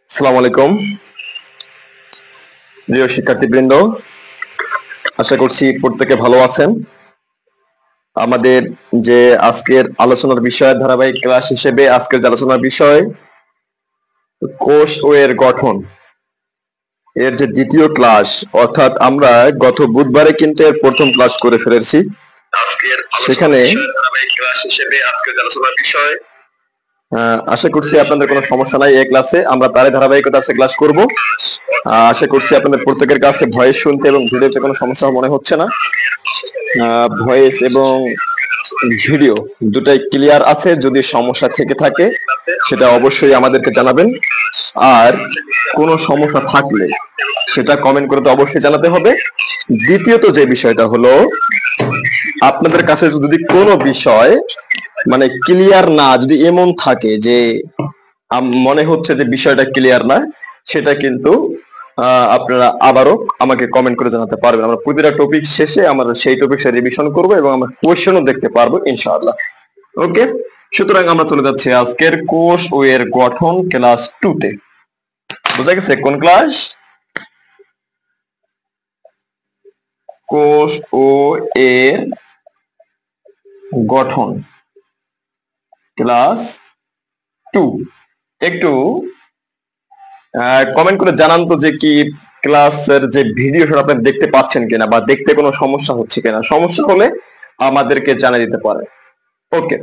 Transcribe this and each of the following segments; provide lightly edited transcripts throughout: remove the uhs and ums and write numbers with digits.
আসসালামু আলাইকুম প্রিয় শিক্ষার্থীবৃন্দ, আশা করছি প্রত্যেকে ভালো আছেন। আমাদের যে আজকের আলোচনার বিষয় ধারাবাহিক ক্লাস হিসেবে আজকের যে আলোচনার বিষয় কোষ ও এর গঠন, এর যে দ্বিতীয় ক্লাস, অর্থাৎ আমরা গত বুধবারে কিন্তু এর প্রথম ক্লাস করে ফেলেছি। সেখানে আশা করছি আপনাদের কোনো সমস্যা নাই। এই ক্লাসে আমরা তারই ধারাবাহিকতা ক্লাস করব। আশা করছি আপনাদের প্রত্যেকের কাছে ভয়েস শুনতে এবং ভিডিওতে কোনো সমস্যা মনে হচ্ছে না। ভয়েস এবং ভিডিও দুটাই ক্লিয়ার আছে। যদি সমস্যা থেকে থাকে সেটা অবশ্যই আমাদেরকে জানাবেন, আর কোনো সমস্যা থাকলে সেটা কমেন্ট করে তো অবশ্যই জানাতে হবে। দ্বিতীয়ত যে বিষয়টা হলো, আপনাদের কাছে যদি কোনো বিষয় মানে ক্লিয়ার না, যদি এমন থাকে যে মনে হচ্ছে যে বিষয়টা ক্লিয়ার না, সেটা কিন্তু আপনারা আবারও আমাকে কমেন্ট করে জানাতে পারবেন। আমরা প্রতিটা টপিক শেষে আমরা সেই টপিকটা রিভিশন করব এবং আমরা কোশ্চেনও দেখতে পারবো ইনশাআল্লাহ। ওকে, সুতরাং আমরা চলে যাচ্ছি আজকের কোষ ও এর গঠন ক্লাস 2 তে। বুঝা গেছে কোন ক্লাস? কোষ ও এর গঠন ক্লাস 2। একটু কমেন্ট করে জানান তো যে কি ক্লাসের যে ভিডিও সেটা আপনি দেখতে পাচ্ছেন কিনা, বা দেখতে কোনো সমস্যা হচ্ছে কিনা। সমস্যা হলে আমাদেরকে জানিয়ে দিতে পারে। ওকে,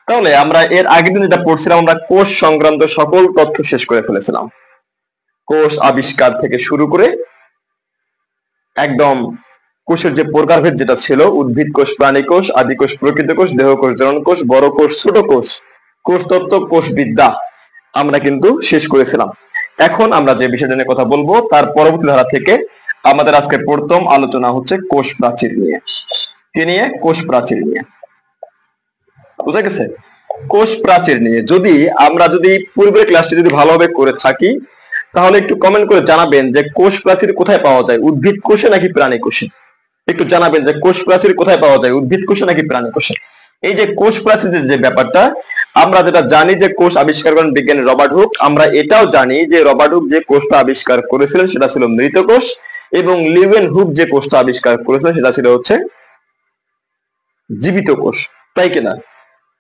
তাহলে আমরা এর আগের দিন যেটা পড়ছিলাম, আমরা কোষ সংক্রান্ত সকল তথ্য শেষ করে ফেলেছিলাম। কোষ আবিষ্কার থেকে শুরু করে একদম কোষের যে প্রকারভেদ যেটা ছিল, উদ্ভিদ কোষ, প্রাণী কোষ, আদি কোষ, প্রকৃত কোষ, দেহ কোষ, জনন কোষ, বড় কোষ, ছোট কোষ, কোষ তত্ত্ব, কোষ বিদ্যা আমরা কিন্তু শেষ করেছিলাম। এখন আমরা যে বিষয়টা নিয়ে কথা বলবো তার পরবর্তী ধারা থেকে আমাদের আজকে প্রথম আলোচনা হচ্ছে কোষ প্রাচীর নিয়ে। কি নিয়ে? কোষ প্রাচীর নিয়ে। বুঝা গেছে? কোষ প্রাচীর নিয়ে আমরা যদি পূর্বের ক্লাসটি যদি ভালোভাবে করে থাকি, তাহলে একটু কমেন্ট করে জানাবেন যে কোষ প্রাচীর কোথায় পাওয়া যায়, উদ্ভিদ কোষে নাকি প্রাণী কোষে। একটু জানাবেন যে কোষ প্রাচীর কোথায় পাওয়া যায়, উদ্ভিদ কোষে নাকি প্রাণী কোষে। এই যে কোষ প্রাচীরের যে ব্যাপারটা, আমরা যেটা জানি যে কোষ আবিষ্কার করেন বিজ্ঞানী রবার্ট হুক। আমরা এটাও জানি যে রবার্ট হুক যে কোষটা আবিষ্কার করেছিলেন সেটা ছিল মৃত কোষ, এবং লিউয়েন হুক যে কোষটা আবিষ্কার করেছিলেন সেটা ছিল হচ্ছে জীবিত কোষ, তাই কিনা?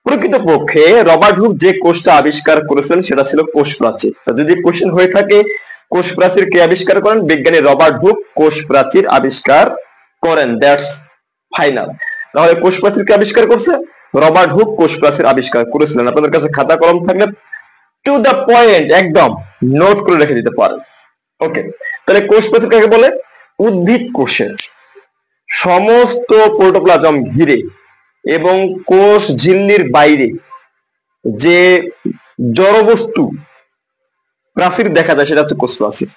প্রকৃতপক্ষে রবার্ট হুক যে কোষটা আবিষ্কার করেছিলেন সেটা ছিল কোষ প্রাচীর। যদি কোশ্চেন হয়ে থাকে কোষ প্রাচীর কে আবিষ্কার করেন, বিজ্ঞানী রবার্ট হুক কোষ প্রাচীর আবিষ্কার করেন। That's final. তাহলে কোষ প্রাচীর কে আবিষ্কার করছে? রবার্ট হুক কোষ প্রাচীর আবিষ্কার করেছিলেন। আপনাদের কাছে খাতা কলম থাকলে টু দ্য পয়েন্ট একদম নোট করে রেখে দিতে পারেন। ওকে, তাহলে কোষ প্রাচীর কাকে বলে? উদ্ভিদ কোষের সমস্ত প্রোটোপ্লাজম ঘিরে এবং কোষ ঝিল্লির বাইরে যে জড়বস্তু প্রাচীর দেখা যায় সেটা হচ্ছে কোষ প্রাচীর।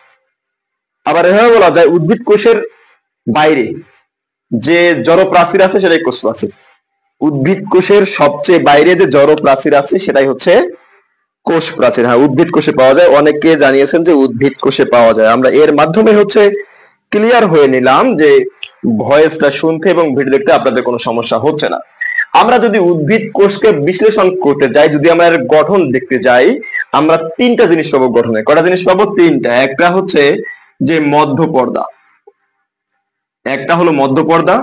আবার এভাবে বলা যায় উদ্ভিদ কোষের বাইরে যে জড় প্রাচীর আছে সেটাই কোষ প্রাচীর। উদ্ভিদ কোষের সবচেয়ে বাইরে যে জড় প্রাচীর আছে সেটাই হচ্ছে কোষ প্রাচীর। হ্যাঁ, উদ্ভিদ কোষে পাওয়া যায়। অনেকে জানিয়েছেন যে উদ্ভিদ কোষে পাওয়া যায়। আমরা এর মাধ্যমে হচ্ছে ক্লিয়ার হয়ে নিলাম যে ভয়েসটা শুনতে এবং ভিডিও দেখতে আপনাদের কোনো সমস্যা হচ্ছে না। আমরা যদি উদ্ভিদ কোষকে বিশ্লেষণ করতে যাই, যদি আমরা এর গঠন দেখতে যাই, আমরা তিনটা জিনিস পাবো গঠনে। কটা জিনিস পাবো? তিনটা। একটা হচ্ছে যে মধ্যপর্দা, একটা হলো মধ্যপর্দা,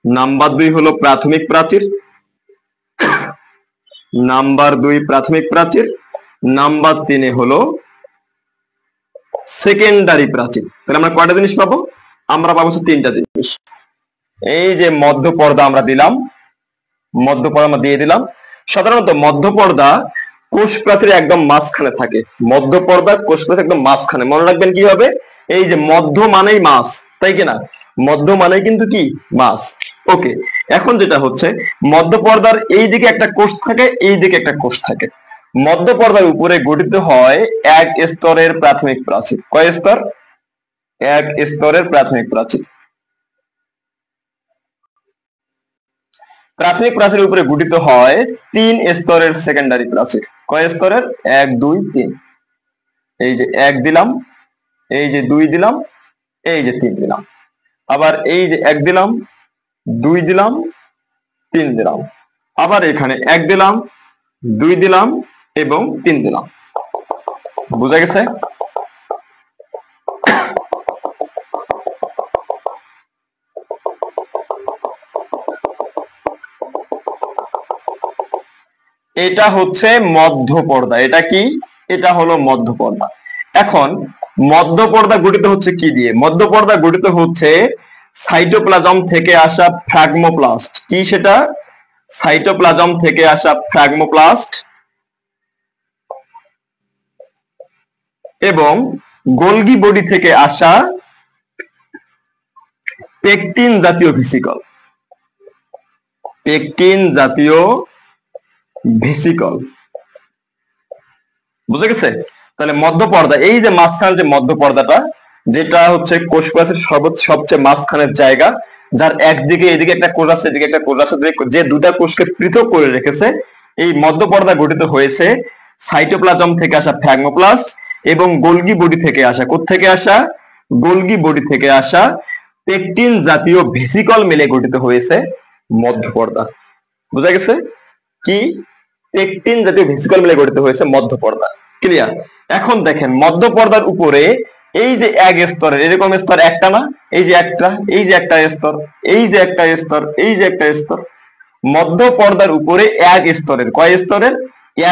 নাম্বার 2 হলো প্রাথমিক প্রাচীর, নাম্বার 2 প্রাথমিক প্রাচীর, নাম্বার 3 হলো সেকেন্ডারি প্রাচীর। তাহলে আমরা কয়টা জিনিস পাবো? আমরা পাবো তিনটা জিনিস। এই যে মধ্যপর্দা আমরা দিলাম, মধ্যপর্দা আমরা দিয়ে দিলাম। সাধারণত মধ্যপর্দা কোষ প্রাচীরের একদম মাঝখানে থাকে। মধ্যপর্দা কোষ প্রাচীর একদম মাঝখানে। মনে রাখবেন কি হবে? এই যে মধ্য মানেই মাছ, তাই কিনা? মধ্য মানে কিন্তু কি? মাছ। ওকে, এখন যেটা হচ্ছে মধ্যপর্দার এই দিকে একটা কোষ থাকে, এই দিকে একটা কোষ থাকে। মধ্যপর্দার উপরে গঠিত হয় এক স্তরের প্রাথমিক প্রাচীর। কয় স্তর? এক স্তরের প্রাথমিক প্রাচীর। প্রাথমিক প্রাচীরের উপরে গঠিত হয় 3 স্তরের সেকেন্ডারি প্রাচীর। কয় স্তরের? 1 2 3। এই যে 1 দিলাম, এই যে 2 দিলাম, এই যে 3 দিলাম। আবার এই যে 1 দিলাম, 2 দিলাম, 3 দিলাম, আবার এখানে 1 দিলাম, 2 দিলাম এবং 3 দিলাম। বুঝা গেছে? এটা হচ্ছে মধ্য পর্দা। এটা কি? এটা হলো মধ্য পর্দা। এখন মধ্য পর্দা গঠিত হচ্ছে কি দিয়ে? মধ্য পর্দা গঠিত হচ্ছে সাইটোপ্লাজম থেকে আসা ফ্র্যাগমোপ্লাস্ট। কি সেটা? সাইটোপ্লাজম থেকে আসা ফ্র্যাগমোপ্লাস্ট এবং গোলগি বডি থেকে আসা পেকটিন জাতীয় ভেসিকল। পেকটিন জাতীয় ভেসিকল। বুঝে গেছে? তাহলে মধ্য পর্দা, এই যে মাঝখানে যে মধ্য পর্দাটা, যেটা হচ্ছে কোষ প্রাচীর সবচেয়ে মাঝখানের জায়গা, যার একদিকে এদিকে একটা কোষ আছে, এদিকে একটা কোষ আছে, যে দুটা কোষকে পৃথক করে রেখেছে, এই মধ্য পর্দা গঠিত হয়েছে সাইটোপ্লাজম থেকে আসা ফ্র্যাগমোপ্লাস্ট এবং গোলগি বডি থেকে আসা, কোত্থেকে আসা? গোলগি বডি থেকে আসা পেকটিন জাতীয় ভেসিকল মিলে গঠিত হয়েছে মধ্য পর্দা। বুঝা গেছে? কি? পেকটিন জাতীয় ভেসিকল মিলে গঠিত হয়েছে মধ্য পর্দা। ক্লিয়ার? এখন দেখেন মধ্য পর্দার উপরে এই যে এক স্তরের এরকম স্তর একটা না, এই যে একটা, এই যে একটা স্তর, এই যে একটা স্তর, এই যে একটা স্তর। মধ্য পর্দার উপরে এক স্তরের, কয় স্তরের?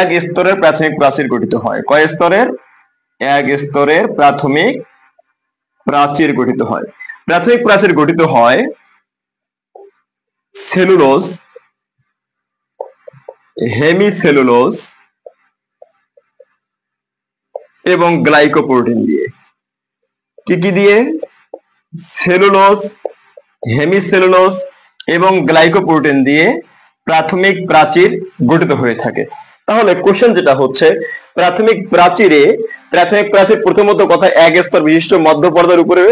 এক স্তরের প্রাথমিক প্রাচীর গঠিত হয়। কয় স্তরের? এক স্তরের প্রাথমিক প্রাচীর গঠিত হয়। প্রাথমিক প্রাচীর গঠিত হয় সেলুলোজ, হেমিসেলুলোজ এবং গ্লাইকোপ্রোটিন দিয়ে। কি কি দিয়ে? সেলুলোজ, হেমিসেলুলোজ এবং গ্লাইকোপ্রোটিন দিয়ে প্রাথমিক প্রাচীর গঠিত হয়ে থাকে। তাহলে কোশ্চেন যেটা হচ্ছে, প্রাথমিক প্রাচীর প্রথমত কথা এক স্তর বিশিষ্ট মধ্য পর্দার উপরে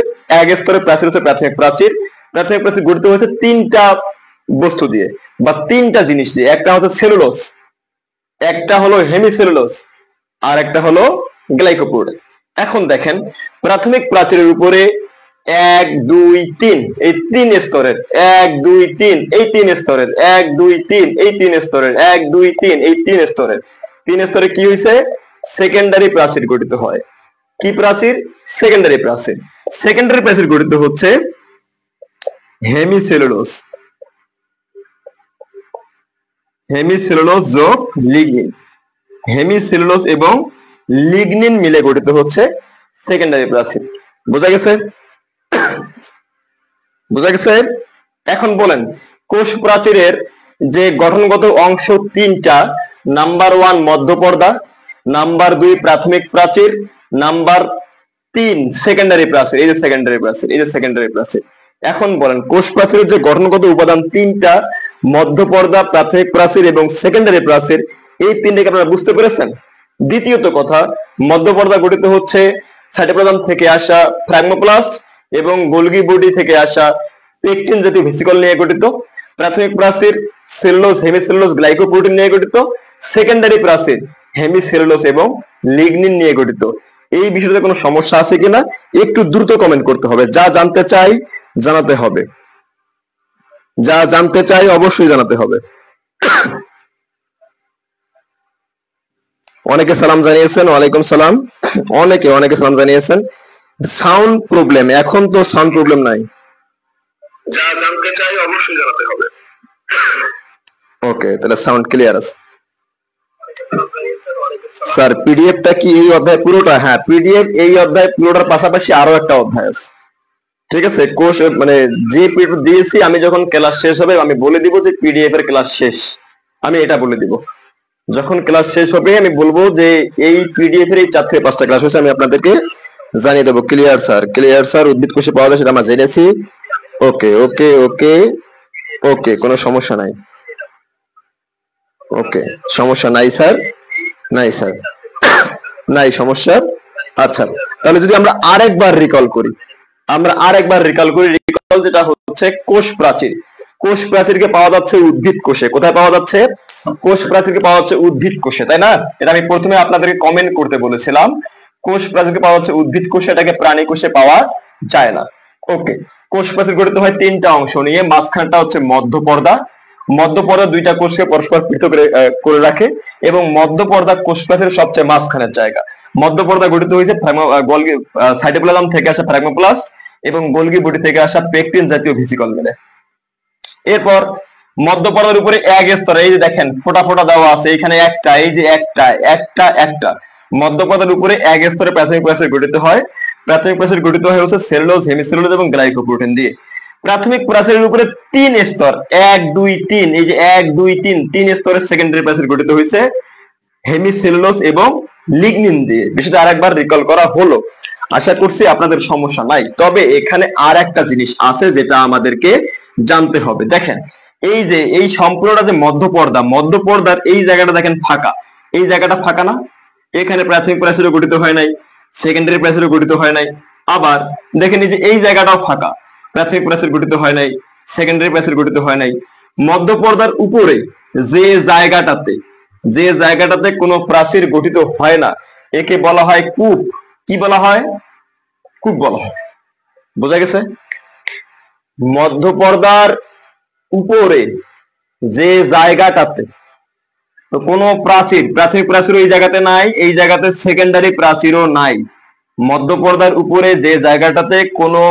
এক স্তরের প্রাচীর হচ্ছে প্রাথমিক প্রাচীর। প্রাথমিক প্রাচীর গঠিত হয়েছে তিনটা বস্তু দিয়ে বা তিনটা জিনিস দিয়ে। একটা হচ্ছে সেলুলোজ, একটা হলো হেমিসেলুলোজ, আর একটা হলো গ্লাইকোপ্রোটিন। এখন দেখেন প্রাথমিক প্রাচীরের উপরে 1 2 3 এই তিন স্তরের, 1 2 3 এই তিন স্তরের, 1 2 3 এই তিন স্তরের, 1 2 3 এই তিন স্তরের, তিন স্তরে কি হয়েছে? সেকেন্ডারি প্রাচীর গঠিত হয়। কি প্রাচীর? সেকেন্ডারি প্রাচীর। সেকেন্ডারি প্রাচীর গঠিত হচ্ছে হেমিসেলুলোজ, হেমিসেলুলোজ যোগ লিগনিন, হেমিসেলুলোজ এবং লিগনিন মিলে গঠিত হচ্ছে সেকেন্ডারি প্রাচীর। বোঝা গেছে? বুঝা গেছে? এখন বলেন কোষ প্রাচীরের যে গঠনগত অংশ তিনটা, নাম্বার 1 মধ্য পর্দা, নাম্বার 2 প্রাথমিক প্রাচীর, নাম্বার 3 সেকেন্ডারি প্রাচীর। এই যে সেকেন্ডারি প্রাচীর, এই যে সেকেন্ডারি প্রাচীর। এখন বলেন কোষ প্রাচীরের যে গঠনগত উপাদান তিনটা, মধ্য পর্দা, প্রাথমিক প্রাচীর এবং সেকেন্ডারি প্রাচীর, এই তিনটাকে আপনারা বুঝতে পেরেছেন? দ্বিতীয়ত কথা, মধ্য পর্দা গঠিত হচ্ছে সাইটোপ্লাজম থেকে আসা ফ্র্যাগমোপ্লাস্ট এবং গোলগি বডি থেকে আসা পেকটিন জাতীয় ভেসিকল নিয়ে গঠিত। প্রাথমিক প্রাচীর সেলুলোজ, হেমিসেলুলোজ, গ্লাইকোপ্রোটিন নিয়ে গঠিত। সেকেন্ডারি প্রাচীর হেমিসেলুলোজ এবং লিগনিন নিয়ে গঠিত। এই বিষয়টাতে কোনো সমস্যা আছে কিনা একটু দ্রুত কমেন্ট করতে হবে। যা জানতে চাই জানাতে হবে, যা জানতে চাই অবশ্যই জানাতে হবে। অনেকে সালাম জানিয়েছেন, ওয়ালাইকুম সালাম। অনেকে সালাম জানিয়েছেন। সাউন্ড প্রবলেম, এখন তো সাউন্ড প্রবলেম নাই। যা জানতে চাই অবশ্যই জানাতে হবে। ওকে, তাহলে সাউন্ড ক্লিয়ার আছে। স্যার পিডিএফটা কি এই অধ্যায় পুরোটা? হ্যাঁ, পিডিএফ এই অধ্যায় পুরোটার পাশাপাশি আরো একটা অধ্যায় আছে। ঠিক আছে, কোর্স মানে যে পিডিএফ দিয়েছি, আমি যখন ক্লাস শেষ হবে আমি বলে দিব যে পিডিএফ এর ক্লাস শেষ, আমি এটা বলে দিব। যখন ক্লাস শেষ হবে আমি বলবো যে এই পিডিএফ এর এই 4 থেকে 5টা ক্লাস হয়েছে, আমি আপনাদেরকে জানিয়ে দেবো। Clear sir? Clear sir. উদ্ভিদ কোষে পাওয়া যায় সেটা আমরা জেনেছি। ওকে ওকে ওকে ওকে, কোনো সমস্যা নাই। ওকে, সমস্যা নাই স্যার, নাই স্যার, নাই সমস্যা। আচ্ছা, তাহলে যদি আমরা আরেকবার রিকল করি, রিকল যেটা হচ্ছে কোষ প্রাচীর। কোষ প্রাচীরকে পাওয়া যাচ্ছে উদ্ভিদ কোষে। কোথায় পাওয়া যাচ্ছে? কোষ প্রাচীরকে পাওয়া যাচ্ছে উদ্ভিদ কোষে, তাই না? এটা আমি প্রথমে আপনাদেরকে কমেন্ট করতে বলেছিলাম। কোষ প্রাচীরকে পাওয়া যাচ্ছে উদ্ভিদ কোষে, এটাকে প্রাণী কোষে পাওয়া যায় না। ওকে, কোষ প্রাচীর গঠিত হয় তিনটা অংশ নিয়ে। মাঝখানটা হচ্ছে মধ্য পর্দা, মধ্যপর্দা দুইটা কোষকে পরস্পর পৃথক করে রাখে এবং মধ্যপর্দা কোষ প্রাচীরের সবচেয়ে মাঝখানের জায়গা। মধ্যপর্দা গঠিত হয়েছে গলগি সাইটোপ্লাজম থেকে আসা ফ্রাগমোপ্লাস্ট এবং গোলগি বডি থেকে আসা পেকটিন জাতীয় ভেসিকল মিলে। এরপর মধ্যপর্দার উপরে এক স্তর, এই যে দেখেন ফোটা ফোটা দেওয়া আছে, এখানে একটা, এই যে একটা মধ্যপর্দার উপরে এক স্তরে প্রাথমিক প্রাচীর গঠিত হয়। প্রাথমিক প্রাচীর গঠিত হয় হচ্ছে সেলুলোজ, হেমিসেলুলোজ এবং গ্লাইকোপ্রোটিন দিয়ে। প্রাথমিক প্রাচীরের উপরে 3 স্তর, 1 2 3, এই যে 1 2 3 3 স্তরের সেকেন্ডারি প্রাচীর গঠিত হয়েছে হেমিসেলুলোজ এবং লিগনিন দিয়ে। বিষয়টা আরেকবার রিকল করা হলো, আশা করছি আপনাদের সমস্যা নাই। তবে এখানে আর একটা জিনিস আছে যেটা আমাদেরকে জানতে হবে। দেখেন এই যে এই সম্পূর্ণটা যে মধ্যপর্দা, মধ্যপর্দার এই জায়গাটা দেখেন ফাঁকা, এই জায়গাটা ফাঁকা না? এখানে প্রাথমিক প্রাচীরও গঠিত হয় নাই, সেকেন্ডারি প্রাচীরও গঠিত হয় নাই। আবার দেখেন এই যে এই জায়গাটাও ফাঁকা, প্রাথমিক প্রাচীর গঠিত হয় নাই, সেকেন্ডারি প্রাচীর গঠিত হয় নাই। মধ্যপর্দার উপরে যে জায়গাটাতে কোনো প্রাচীর গঠিত হয় না একে বলা হয় কূপ। কি বলা হয়? কূপ বলা হয়। বোঝা গেছে? মধ্যপর্দার উপরে যে জায়গাটাতে কোনো প্রাথমিক প্রাচীর এই জায়গাতে নাই, এই জায়গাতে সেকেন্ডারি প্রাচীরও নাই। মধ্যপর্দার উপরে যে জায়গাটাতে কোনো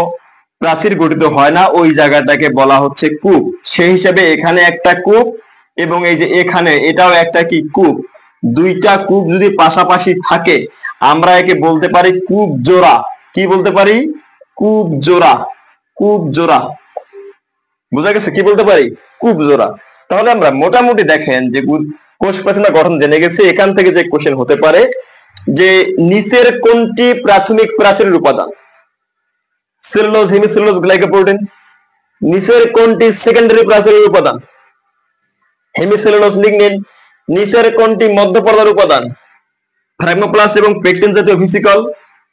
প্রাচীর গঠিত হয় না ওই জায়গাটাকে বলা হচ্ছে কূপ। সেই হিসাবে এখানে একটা কূপ এবং এই যে এখানে এটাও একটা কি কূপ। দুইটা কূপ যদি পাশাপাশি থাকে আমরা একে বলতে পারি কূপ জোড়া। কি বলতে পারি? কূপ জোড়া। কূপ জোড়া। বুঝা গেছে? কি বলতে পারি? কূপ জোড়া। তাহলে আমরা মোটামুটি দেখেন যে কোষ প্রাচীরের গঠন জেনে গেছি। এখান থেকে যে কোশ্চেন হতে পারে যে নিচের কোনটি প্রাথমিক প্রাচীরের উপাদান? Cellulose, hemicellulose, glycoprotein. নিচের কোনটি সেকেন্ডারি প্রাচীরের উপাদান? Hemicellulose, lignin. নিচের কোনটি মধ্যপর্দার উপাদান? ফ্রাগমোপ্লাস্ট এবং পেকটিন জাতীয় ভেসিকল।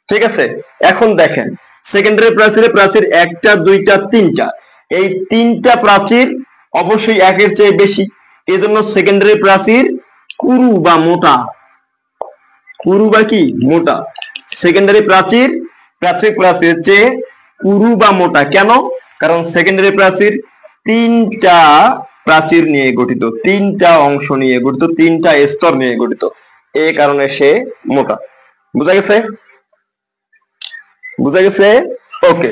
ঠিক আছে, এখন দেখেন সেকেন্ডারি প্রাচীরে প্রাচীর একটা, দুইটা, তিনটা। এই তিনটা প্রাচীর অবশ্যই একের চেয়ে বেশি, এজন্য সেকেন্ডারি প্রাচীর কুরু বা মোটা। কুরু বা কি? মোটা। সেকেন্ডারি প্রাচীর প্রাথমিক প্রাচীরের চেয়ে কুরু বা মোটা। কেন? কারণ সেকেন্ডারি প্রাচীর তিনটা প্রাচীর নিয়ে গঠিত, তিনটা অংশ নিয়ে গঠিত, তিনটা স্তর নিয়ে গঠিত, এই কারণে সে মোটা। বুঝা গেছে? বুঝা গেছে? ওকে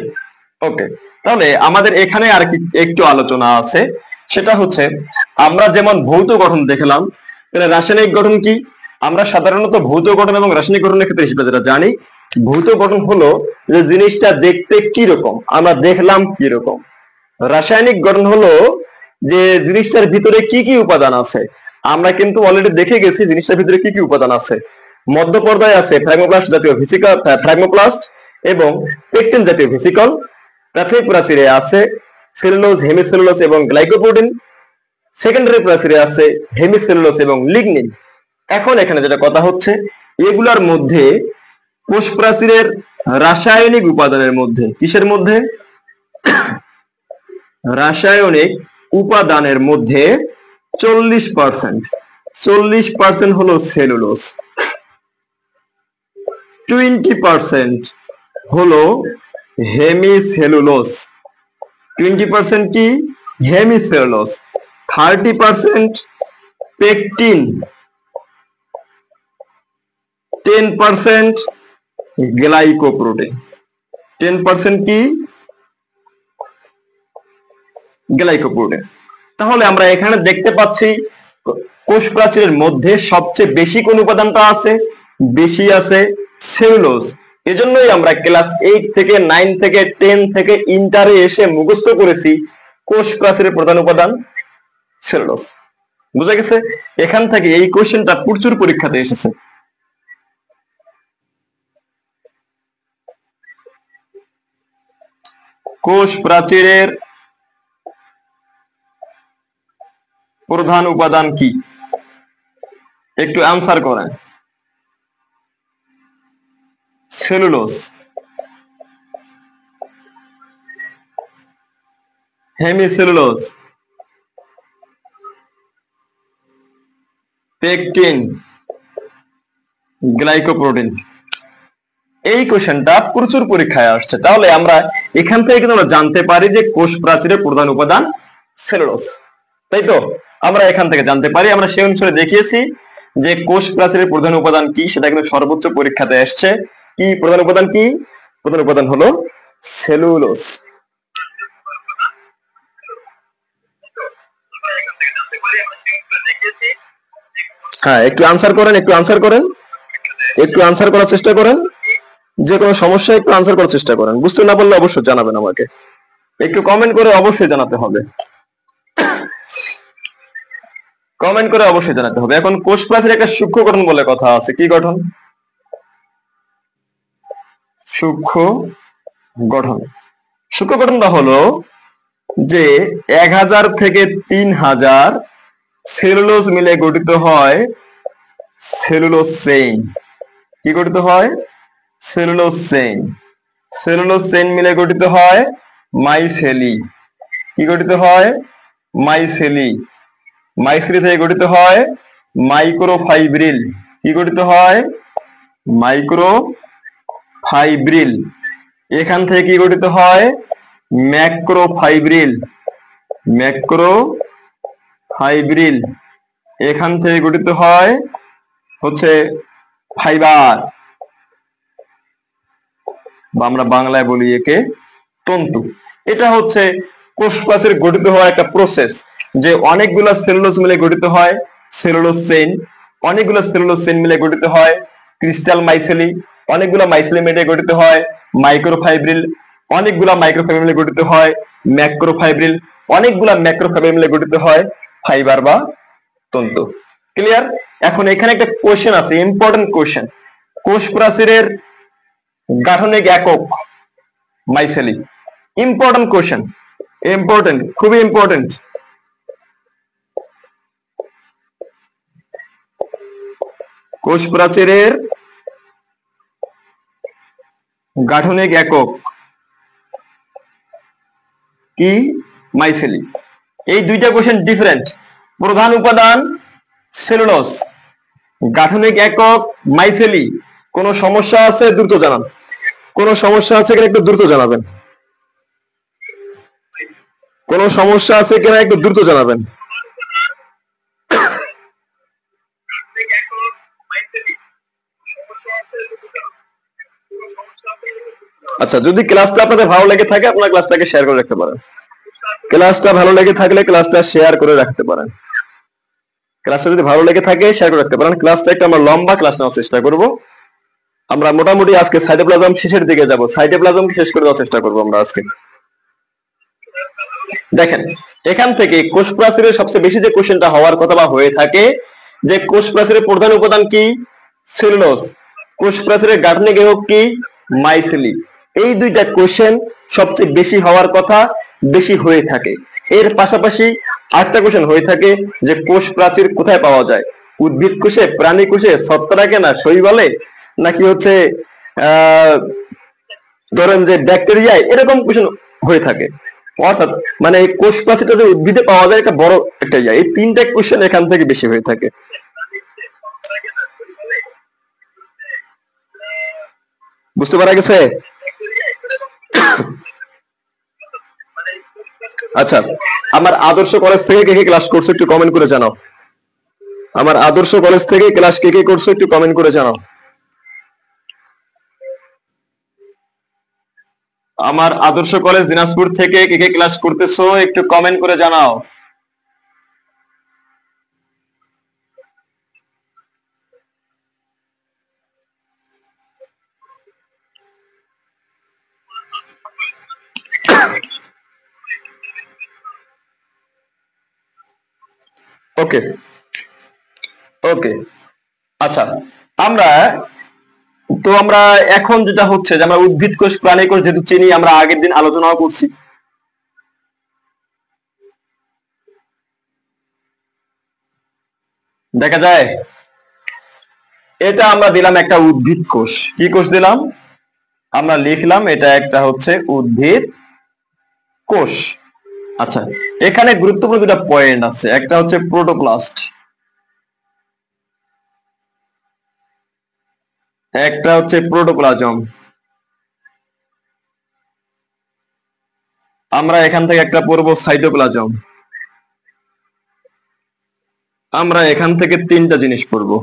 ওকে। তাহলে আমাদের এখানে আর কি একটু আলোচনা আছে, সেটা হচ্ছে আমরা যেমন ভৌত গঠন দেখলাম, রাসায়নিক গঠন কি? আমরা সাধারণত ভৌত গঠন এবং রাসায়নিক গঠনের ক্ষেত্রে হিসেবে যেটা জানি, ভৌত গঠন হলো যে জিনিসটা দেখতে কি রকম, আমরা দেখলাম কি রকম। রাসায়নিক গঠন হলো যে জিনিসটার ভিতরে কি কি উপাদান আছে, আমরা কিন্তু অলরেডি দেখে গেছি জিনিসটার ভিতরে কি কি উপাদান আছে। মধ্যপর্দায় আছে ফ্রাগমোপ্লাস্ট জাতীয় ভেসিকল, ফ্রাগমোপ্লাস্ট এবং পেকটিন জাতীয় ভেসিকল। প্রাথমিক প্রাচীরে আছে সেলুলোজ, হেমিসেলুলোজ এবং গ্লাইকোপ্রোটিন। সেকেন্ডারি প্রাচীরে আছে হেমিসেলুলোজ এবং লিগনিন। এখন এখানে যেটা কথা হচ্ছে, এগুলার মধ্যে কোষ প্রাচীরের রাসায়নিক উপাদানের মধ্যে, কিসের মধ্যে? রাসায়নিক উপাদানের মধ্যে 40% হলো সেলুলোজ, 20% হলো হেমিসেলুলোজ, 20% কি? Hemicellulose, 30% pectin, 10% glycoprotein. 10% কি? গ্লাইকোপ্রোটিন। তাহলে আমরা এখানে দেখতে পাচ্ছি কোষ প্রাচীরের মধ্যে সবচেয়ে বেশি কোন উপাদানটা আছে? বেশি আছে সেলুলোজ। এজন্যই আমরা ক্লাস 8 থেকে 9 থেকে 10 থেকে ইন্টারে এসে মুখস্থ করেছি কোষ প্রাচীরের প্রধান উপাদান সেলুলোজ। বুঝা গেছে? এখান থেকে এই কোশ্চেনটা প্রচুর পরীক্ষাতে এসেছে। কোষ প্রাচীরের প্রধান উপাদান কি? একটু অ্যান্সার করেন। Cellulose, hemicellulose, pectin, glycoprotein. এই কোশ্চেনটা প্রচুর পরীক্ষায় আসছে। তাহলে আমরা এখান থেকে কিন্তু আমরা জানতে পারি যে কোষ প্রাচীরের প্রধান উপাদান সেলুলোজ। তাই তো? আমরা এখান থেকে জানতে পারি, আমরা সেই অনুসারে দেখিয়েছি যে কোষ প্রাচীরের প্রধান উপাদান কি, সেটা কিন্তু সর্বোচ্চ পরীক্ষাতে আসছে। কি প্রধান উপাদান? কি প্রধান উপাদান? হলো সেলুলোজ। হ্যাঁ, একটু আনসার করেন, একটু আনসার করেন, একটু আনসার করার চেষ্টা করেন। যে কোনো সমস্যা একটু আনসার করার চেষ্টা করেন। বুঝতে না পারলে অবশ্যই জানাবেন আমাকে, একটু কমেন্ট করে অবশ্যই জানাতে হবে, কমেন্ট করে অবশ্যই জানাতে হবে। এখন কোষ প্রাচীর একটা সূক্ষ্ম গঠন বলে কথা আছে। কি গঠন? সূক্ষ্ম গঠন। সূক্ষ্ম গঠনটা হলো যে 1000 থেকে 3000 সেলুলোজ মিলে গঠিত হয় সেলুলোজ চেইন। কি গঠিত হয়? Cellulose chain. সেলুলোজ চেইন মিলে গঠিত হয় মাইসেলি। কি গঠিত হয়? মাইসেলি। মাইসেলি থেকে গঠিত হয় মাইক্রোফাইব্রিল। কি গঠিত হয়? মাইক্রোফাইব্রিল। এখান থেকে কি গঠিত হয়? ম্যাক্রোফাইব্রিল। ম্যাক্রোফাইব্রিল। এখান থেকে গঠিত হয় হচ্ছে ফাইবার, বা আমরা বাংলায় বলি একে তন্তু। এটা হচ্ছে কোষ প্রাচীর গঠিত হওয়ার একটা প্রসেস, যে অনেকগুলো সেলুলোজ মিলে গঠিত হয় সেলুলোজ চেইন, অনেকগুলো সেলুলোজ চেইন মিলে গঠিত হয় ক্রিস্টাল মাইসেলি, অনেকগুলো মাইসেলি মিলে গঠিত হয় মাইক্রোফাইব্রিল, অনেকগুলা মাইক্রোফাইব্রিল মিলে গঠিত হয় ম্যাক্রোফাইব্রিল, অনেকগুলা ম্যাক্রোফাইব্রিল মিলে গঠিত হয় ফাইবার বা তন্তু। ক্লিয়ার? এখন এখানে একটা কোশ্চেন আছে, ইম্পর্টেন্ট কোশ্চেন। কোষ প্রাচীরের গাঠনিক একক মাইসেলি। ইম্পর্টেন্ট কোশ্চেন, ইম্পর্টেন্ট, খুবই ইম্পর্টেন্ট। কোষ প্রাচীরের গাঠনিক একক কি? মাইসেলি। এই দুইটা কোশ্চেন ডিফারেন্ট। প্রধান উপাদান সেলুলোজ, গাঠনিক একক মাইসেলি। কোন সমস্যা আছে দ্রুত জানান, কোন সমস্যা আছে কিনা একটু দ্রুত জানাবেন, কোন সমস্যা আছে কিনা একটু দ্রুত জানাবেন। আচ্ছা, যদি ক্লাসটা আপনাদের ভালো লেগে থাকে আপনারা ক্লাসটাকে শেয়ার করে রাখতে পারেন। ক্লাসটা ভালো লেগে থাকলে ক্লাসটা শেয়ার করে রাখতে পারেন। ক্লাসটা যদি ভালো লেগে থাকে শেয়ার করে রাখতে পারেন। ক্লাসটা একটু আমরা লম্বা ক্লাস নেওয়ার চেষ্টা করব। আমরা মোটামুটি আজকে সাইটোপ্লাজম শেষের দিকে যাব, সাইটোপ্লাজম শেষ করে দেওয়ার চেষ্টা করব আমরা আজকে। দেখেন, এখান থেকে কোষ প্রাচীরের সবচেয়ে বেশি যে কোশ্চেনটা হওয়ার কথা বা হয়ে থাকে, যে কোষ প্রাচীরের প্রধান উপাদান কি? সেলুলোজ। কোষ প্রাচীরের গাঠনিক একক কি? মাইসেলি। এই দুইটা কোশ্চেন সবচেয়ে বেশি হওয়ার কথা, বেশি হয়ে থাকে। এর পাশাপাশি আরেকটা কোশ্চেন হয়ে থাকে যে কোষ প্রাচীর কোথায় পাওয়া যায়? উদ্ভিদ কোষে, প্রাণী কোষে, ছত্রাকে, না শৈবালে, নাকি হচ্ছে ধরেন যে ব্যাকটেরিয়ায়, এরকম কোশ্চেন হয়ে থাকে। অর্থাৎ মানে কোষ প্রাচীরটা যে উদ্ভিদে পাওয়া যায় একটা বড় একটা ইয়া, এই তিনটা কোশ্চেন এখান থেকে বেশি হয়ে থাকে। বুঝতে পারা গেছে? আচ্ছা, আমার আদর্শ কলেজ থেকে কে কে ক্লাস করছো একটু কমেন্ট করে জানাও। আমার আদর্শ কলেজ থেকে ক্লাস কে কে করছো একটু কমেন্ট করে জানাও। আমার আদর্শ কলেজ দিনাজপুর থেকে কে কে ক্লাস করতেছো একটু কমেন্ট করে জানাও। ওকে, ওকে। আচ্ছা, আমরা আমরা এখন যেটা হচ্ছে যে আমরা উদ্ভিদ কোষ, প্রাণী কোষ যেহেতু চিনি, আমরা আগের দিন আলোচনাও করছি। দেখা যায় এটা আমরা দিলাম একটা উদ্ভিদ কোষ। কি কোষ দিলাম? আমরা লিখলাম এটা একটা হচ্ছে উদ্ভিদ কোষ। আচ্ছা, এখানে গুরুত্বপূর্ণ দুটা পয়েন্ট আছে। একটা হচ্ছে প্রোটোপ্লাস্ট, একটা হচ্ছে প্রোটোপ্লাজম। আমরা এখান থেকে একটা পড়বো সাইটোপ্লাজম। আমরা এখান থেকে তিনটা জিনিস পড়বো।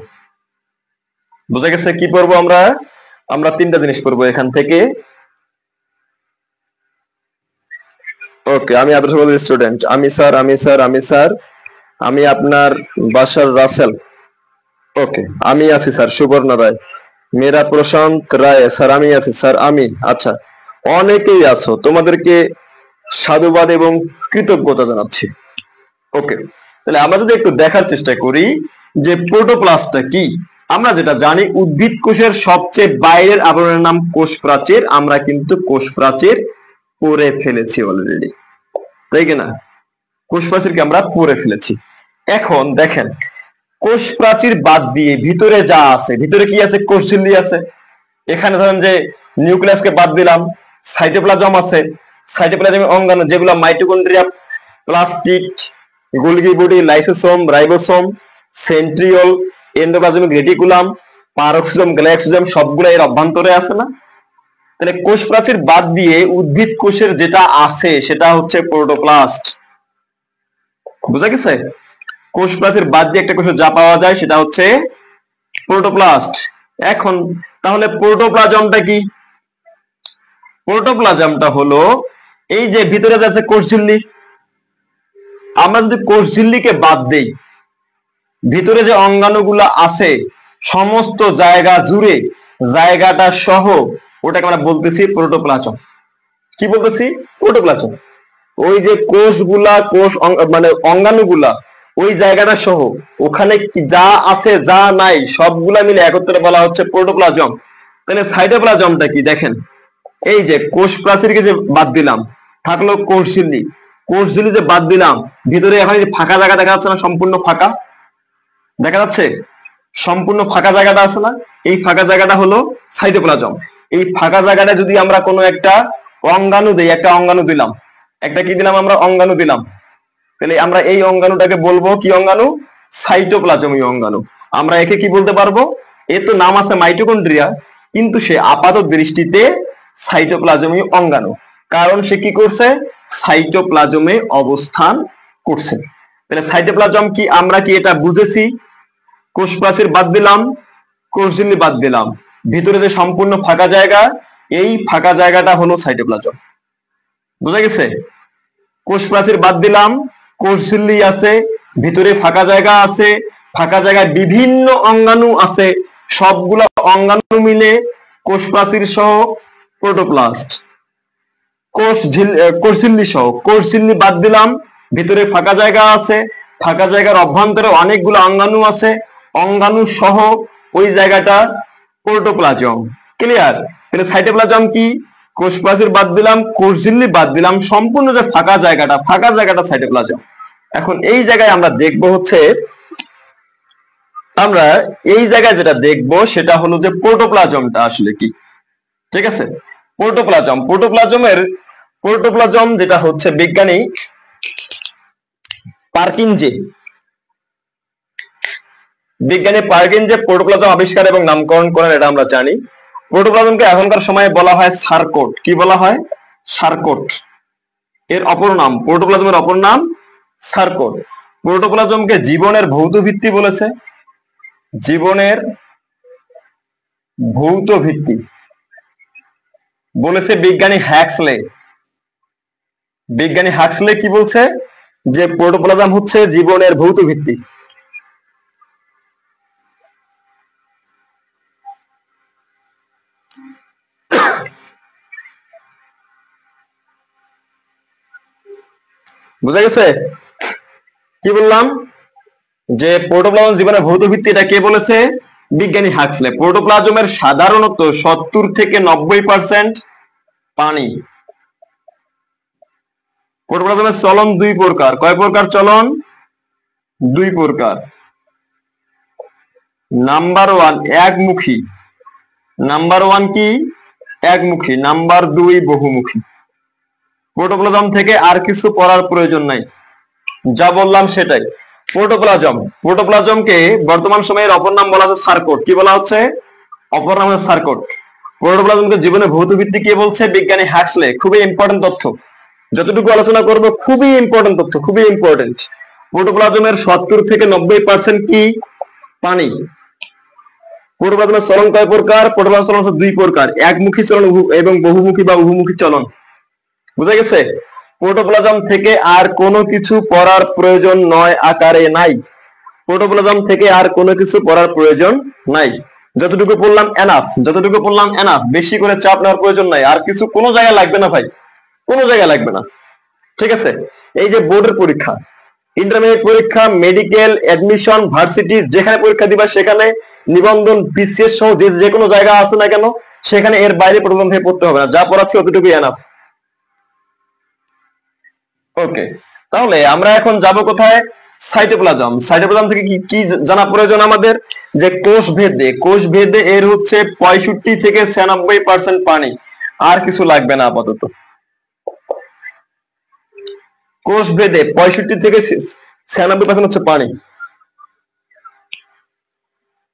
বুঝা গেছে কি পড়বো আমরা? আমরা তিনটা জিনিস পড়বো এখান থেকে। ওকে, আমি আদর্শ স্টুডেন্ট, আমি আপনার বাসার রাসেল। ওকে, আমি আছি স্যার সুবর্ণ রায়। মেরা প্রশান্ত রায় স্যার, আমি আছি স্যার আমি। আচ্ছা, অনেকেই আছো, তোমাদেরকে সাধুবাদ এবং কৃতজ্ঞতা জানাচ্ছি। ওকে, তাহলে আমরা যদি একটু দেখার চেষ্টা করি যে প্রোটোপ্লাস্টটা কি। আমরা যেটা জানি উদ্ভিদ কোষের সবচেয়ে বাইরের আবরণের নাম কোষ প্রাচীর। আমরা কিন্তু কোষ প্রাচীর পড়ে ফেলেছি অলরেডি, তাই কিনা? কোষ প্রাচীরকে আমরা পড়ে ফেলেছি। এখন দেখেন, কোষ প্রাচীর বাদ দিয়ে ভিতরে যা আছে, ভিতরে কি আছে? কোষঝিল্লি আছে। এখানে ধরেন যে নিউক্লিয়াসকে বাদ দিলাম, সাইটোপ্লাজম আছে। সাইটোপ্লাজমের অঙ্গাণু যেগুলো mitochondria, plastid, Golgi body, lysosome, ribosome, centriole, endoplasmic reticulum, peroxisome, glycosome সবগুলো এর অভ্যন্তরে আছে না? তাহলে কোষ প্রাচীর বাদ দিয়ে উদ্ভিদ কোষের যেটা আছে সেটা হচ্ছে প্রোটোপ্লাস্ট। বুঝা গেছে? কোষ প্রাচীর বাদ দিয়ে একটা কোষে যা পাওয়া যায় সেটা হচ্ছে প্রোটোপ্লাস্ট। এখন তাহলে প্রোটোপ্লাজমটা কি? প্রোটোপ্লাজমটা হলো এই যে ভিতরে যাচ্ছে কোষঝিল্লি। আমরা যদি কোষঝিল্লিকে বাদ দেই, ভিতরে যে অঙ্গাণুগুলো আছে সমস্ত জায়গা জুড়ে, জায়গাটা সহ, ওটাকে আমরা বলতেছি প্রোটোপ্লাজম। কি বলতেছি? প্রোটোপ্লাজম। ওই যে কোষগুলা, মানে অঙ্গাণুগুলা, ওই জায়গাটা সহ ওখানে যা আছে যা নাই সবগুলা মিলে একত্রে বলা হচ্ছে প্রোটোপ্লাজম। তাহলে সাইটোপ্লাজমটা কি? দেখেন, এই যে কোষ প্রাচীরকে যে বাদ দিলাম, থাকলো কোষঝিল্লি। কোষঝিল্লি যে বাদ দিলাম, ভিতরে এখন যে ফাঁকা জায়গা দেখা যাচ্ছে না, সম্পূর্ণ ফাঁকা দেখা যাচ্ছে, সম্পূর্ণ ফাঁকা জায়গাটা আছে না, এই ফাঁকা জায়গাটা হলো সাইটোপ্লাজম। এই ফাঁকা জায়গাটা যদি আমরা কোনো একটা অঙ্গাণু দেই, একটা অঙ্গাণু দিলাম, একটা কি দিলাম আমরা? অঙ্গাণু দিলাম। তাহলে আমরা এই অঙ্গাণুটাকে বলবো কি অঙ্গাণু? সাইটোপ্লাজমীয় অঙ্গাণু। আমরা একে কি বলতে পারবো? এর তো নাম আছে মাইটোকন্ড্রিয়া, কিন্তু সে আপাত দৃষ্টিতে সাইটোপ্লাজমীয় অঙ্গাণু, কারণ সে কি করছে? সাইটোপ্লাজমে অবস্থান করছে। তাহলে সাইটোপ্লাজম কি? আমরা কি এটা বুঝেছি? কোষ প্রাচীর বাদ দিলাম, কোষঝিল্লি বাদ দিলাম, ভিতরে যে সম্পূর্ণ ফাঁকা জায়গা, এই ফাঁকা জায়গাটা হলো সাইটোপ্লাজম। বুঝা গেছে? কোষ প্রাচীর বাদ দিলাম, কোষঝিল্লি আছে, ভিতরে ফাঁকা জায়গা আছে, ফাঁকা জায়গায় বিভিন্ন অঙ্গাণু আছে, সবগুলা অঙ্গাণু মিলে কোষ প্রাচীর সহ প্রোটোপ্লাস্ট। কোষঝিল্লি সহ, কোষঝিল্লি বাদ দিলাম, ভিতরে ফাঁকা জায়গা আছে, ফাঁকা জায়গার অভ্যন্তরে অনেকগুলো অঙ্গাণু আছে, অঙ্গাণু সহ ওই জায়গাটা প্রোটোপ্লাজম। ক্লিয়ার? তাহলে সাইটোপ্লাজম কি? কোষ প্রাচীর বাদ দিলাম, কোষঝিল্লি বাদ দিলাম, সম্পূর্ণ যে ফাঁকা জায়গাটা সাইটোপ্লাজম। এখন এই জায়গায় আমরা দেখব হচ্ছে, আমরা এই জায়গায় যেটা দেখব সেটা হলো যে প্রোটোপ্লাজমটা আসলে কি। ঠিক আছে? প্রোটোপ্লাজম যেটা হচ্ছে বিজ্ঞানী পার্কিনজে প্রোটোপ্লাজম আবিষ্কার এবং নামকরণ করেন, এটা আমরা জানি। প্রোটোপ্লাজমকে এখনকার সময়ে বলা হয় সার্কোট। কি বলা হয়? সার্কোট। এর অপর নাম, প্রোটোপ্লাজমের অপর নাম সার্কোট। প্রোটোপ্লাজমকে জীবনের ভৌত ভিত্তি বলেছে, জীবনের ভৌত ভিত্তি বলেছে বিজ্ঞানী হ্যাক্সলে। বিজ্ঞানী হ্যাক্সলে কি বলছে? যে প্রোটোপ্লাজম হচ্ছে জীবনের ভৌত ভিত্তি। বুঝা গেছে কি বললাম? যে প্রোটোপ্লাজম জীবনের ভৌত ভিত্তি, এটা কে বলেছে? বিজ্ঞানী হ্যাক্সলে। প্রোটোপ্লাজমের সাধারণত 70 থেকে 90% পানি। প্রোটোপ্লাজমের চলন দুই প্রকার। কয় প্রকার চলন? দুই প্রকার। নাম্বার ওয়ান একমুখী। নাম্বার ওয়ান কি? একমুখী। নাম্বার দুই বহুমুখী। প্রোটোপ্লাজম থেকে আর কিছু পড়ার প্রয়োজন নাই, যা বললাম সেটাই। প্রোটোপ্লাজমকে বর্তমান সময়ের অপর নাম বলা হচ্ছে সার্কোট। কি বলা হচ্ছে? অপর নাম হচ্ছে সার্কোট। প্রোটোপ্লাজমকে জীবনের ভৌত ভিত্তি কে বলছে? বিজ্ঞানী হ্যাক্সলে। খুবই ইম্পর্টেন্ট তথ্য, যতটুকু আলোচনা করব খুবই ইম্পর্টেন্ট তথ্য, খুবই ইম্পর্টেন্ট। প্রোটোপ্লাজমের 70 থেকে 90% কি পানি। প্রোটোপ্লাজমের চলন কয় প্রকার? প্রোটোপ্লাজম চলন হচ্ছে দুই প্রকার, একমুখী চলন এবং বহুমুখী বা উভমুখী চলন। বুঝা গেছে? প্রোটোপ্লাজম থেকে আর কোনো কিছু পড়ার প্রয়োজন নয় আকারে নাই। প্রোটোপ্লাজম থেকে আর কোনো কিছু পড়ার প্রয়োজন নাই। যতটুকু পড়লাম এনাফ, যতটুকু পড়লাম এনাফ, বেশি করে চাপ নেওয়ার প্রয়োজন নাই। আর কিছু কোনো জায়গায় লাগবে না ভাই, কোনো জায়গায় লাগবে না। ঠিক আছে? এই যে বোর্ডের পরীক্ষা, ইন্টারমিডিয়েট পরীক্ষা, মেডিকেল, অ্যাডমিশন, ভার্সিটি, যেখানে পরীক্ষা দিবা সেখানে নিবন্ধন, বিসিএস সহ যে কোনো জায়গা আছে না কেন, সেখানে এর বাইরে প্রোটোপ্লাজম থেকে পড়তে হবে না। যা পড়াচ্ছি অতটুকুই এনাফ। ওকে, তাহলে আমরা এখন যাব কোথায়? সাইটোপ্লাজম। সাইটোপ্লাজম থেকে কি কি জানা প্রয়োজন আমাদের? যে কোষ ভেদে এর হচ্ছে 65 থেকে 96% পানি, আর কিছু লাগবে না আপাতত। কোষ ভেদে 65 থেকে 96% হচ্ছে পানি।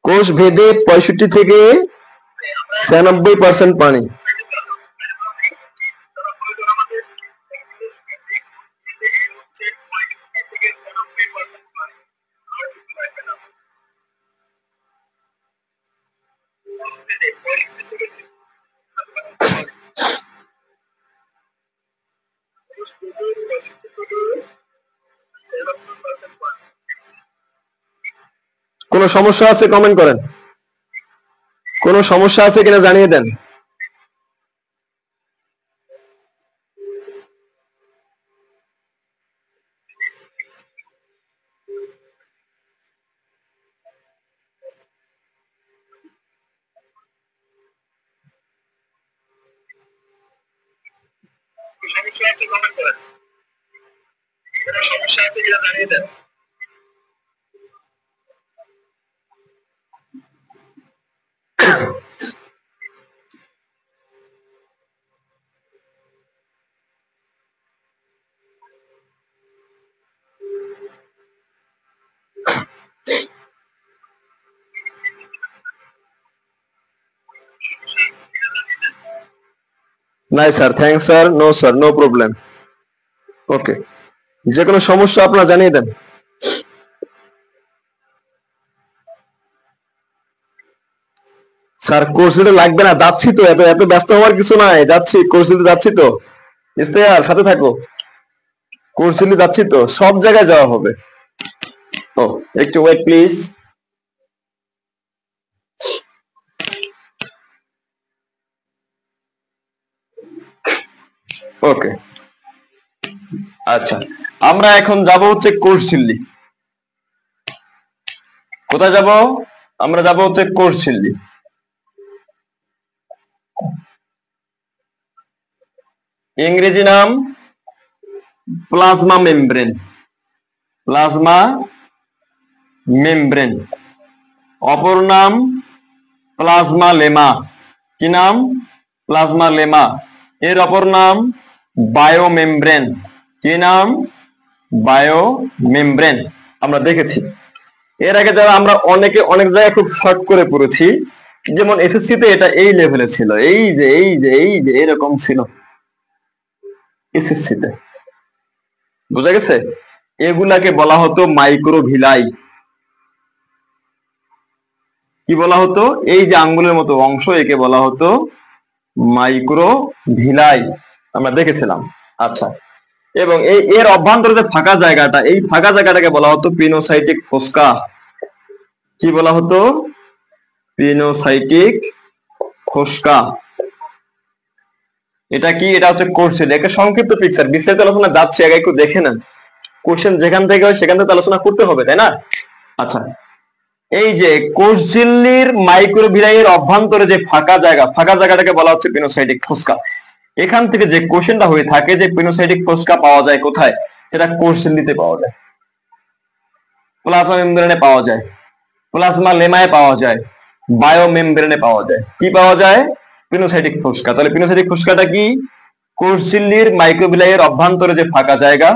কোষ ভেদে 65 থেকে 96% পানি। কোনো সমস্যা আছে কমেন্ট করেন, কোনো সমস্যা আছে কিনা জানিয়ে দেন। নাই sir, thanks sir, no sir, no problem. Okay, যে কোনো সমস্যা আপনারা জানিয়ে দেন। স্যার কোর্স দিতে লাগবে না, যাচ্ছি তো, এত এত ব্যস্ত হওয়ার কিছু নাই, যাচ্ছি কোর্স দিতে যাচ্ছি তো। ইস্তেহার সাথে থাকো, কোর্স দিতে যাচ্ছি তো, সব জায়গায় যাওয়া হবে। ও একটু ওয়েট প্লিজ। ওকে, আচ্ছা, আমরা এখন যাব হচ্ছে কোর্সঝিল্লি। কোথায় যাব? আমরা যাব হচ্ছে কোর্সঝিল্লি। ইংরেজি নাম প্লাজমা মেমব্রেন। প্লাজমা মেমব্রেন, অপর নাম প্লাজমা লেমা। কি নাম? Plasma lemma. এর অপর নাম বায়ো মেমব্রেন। কি নাম? Bio membrane. আমরা দেখেছি এর আগে যারা আমরা অনেকে অনেক জায়গায় খুব শর্ট করে পড়েছি, যেমন এসএসসি তে এটা এই লেভেলে ছিল, এই যে এরকম ছিল এসএসসি তে। বুঝা গেছে? এগুলাকে বলা হতো মাইক্রোভিলাই। কি বলা হতো? এই যে আঙ্গুলের মতো অংশ, একে বলা হতো মাইক্রোভিলাই, আমরা দেখেছিলাম। আচ্ছা, এবং এর অভ্যন্তরে যে ফাঁকা জায়গাটা, এই ফাঁকা জায়গাটাকে বলা হতো পিনোসাইটিক ফোস্কা। কি বলা হতো? পিনোসাইটিক ফোস্কা। এটা কি? এটা হচ্ছে কোর্সেল। একটা সংক্ষিপ্ত পিকচার, বিস্তারিত আলোচনা যাচ্ছে, আগে একটু দেখে নেন। কোশ্চেন যেখান থেকে হয় সেখান থেকে আলোচনা করতে হবে, তাই না? আচ্ছা, এই যে কোষঝিল্লির মাইক্রোভিলাইয়ের অভ্যন্তরে যে ফাঁকা জায়গা, ফাঁকা জায়গাটাকে বলা হচ্ছে পিনোসাইটিক ফোস্কা। এখান থেকে যে কোশ্চেনটা হয়ে থাকে যে পিনোসাইটিক ফোস্কা পাওয়া যায় কোথায়, এটা কোষঝিল্লিতে পাওয়া যায়, প্লাজমা মেমব্রেনে পাওয়া যায়, প্লাজমা লেমায় পাওয়া যায়, বায়ো মেমব্রেনে পাওয়া যায়। কি পাওয়া যায়? পিনোসাইটিক ফোস্কা। তাহলে পিনোসাইটিক ফোস্কাটা কি? কোষঝিল্লির মাইক্রোভিলাইয়ের অভ্যন্তরে যে ফাঁকা জায়গা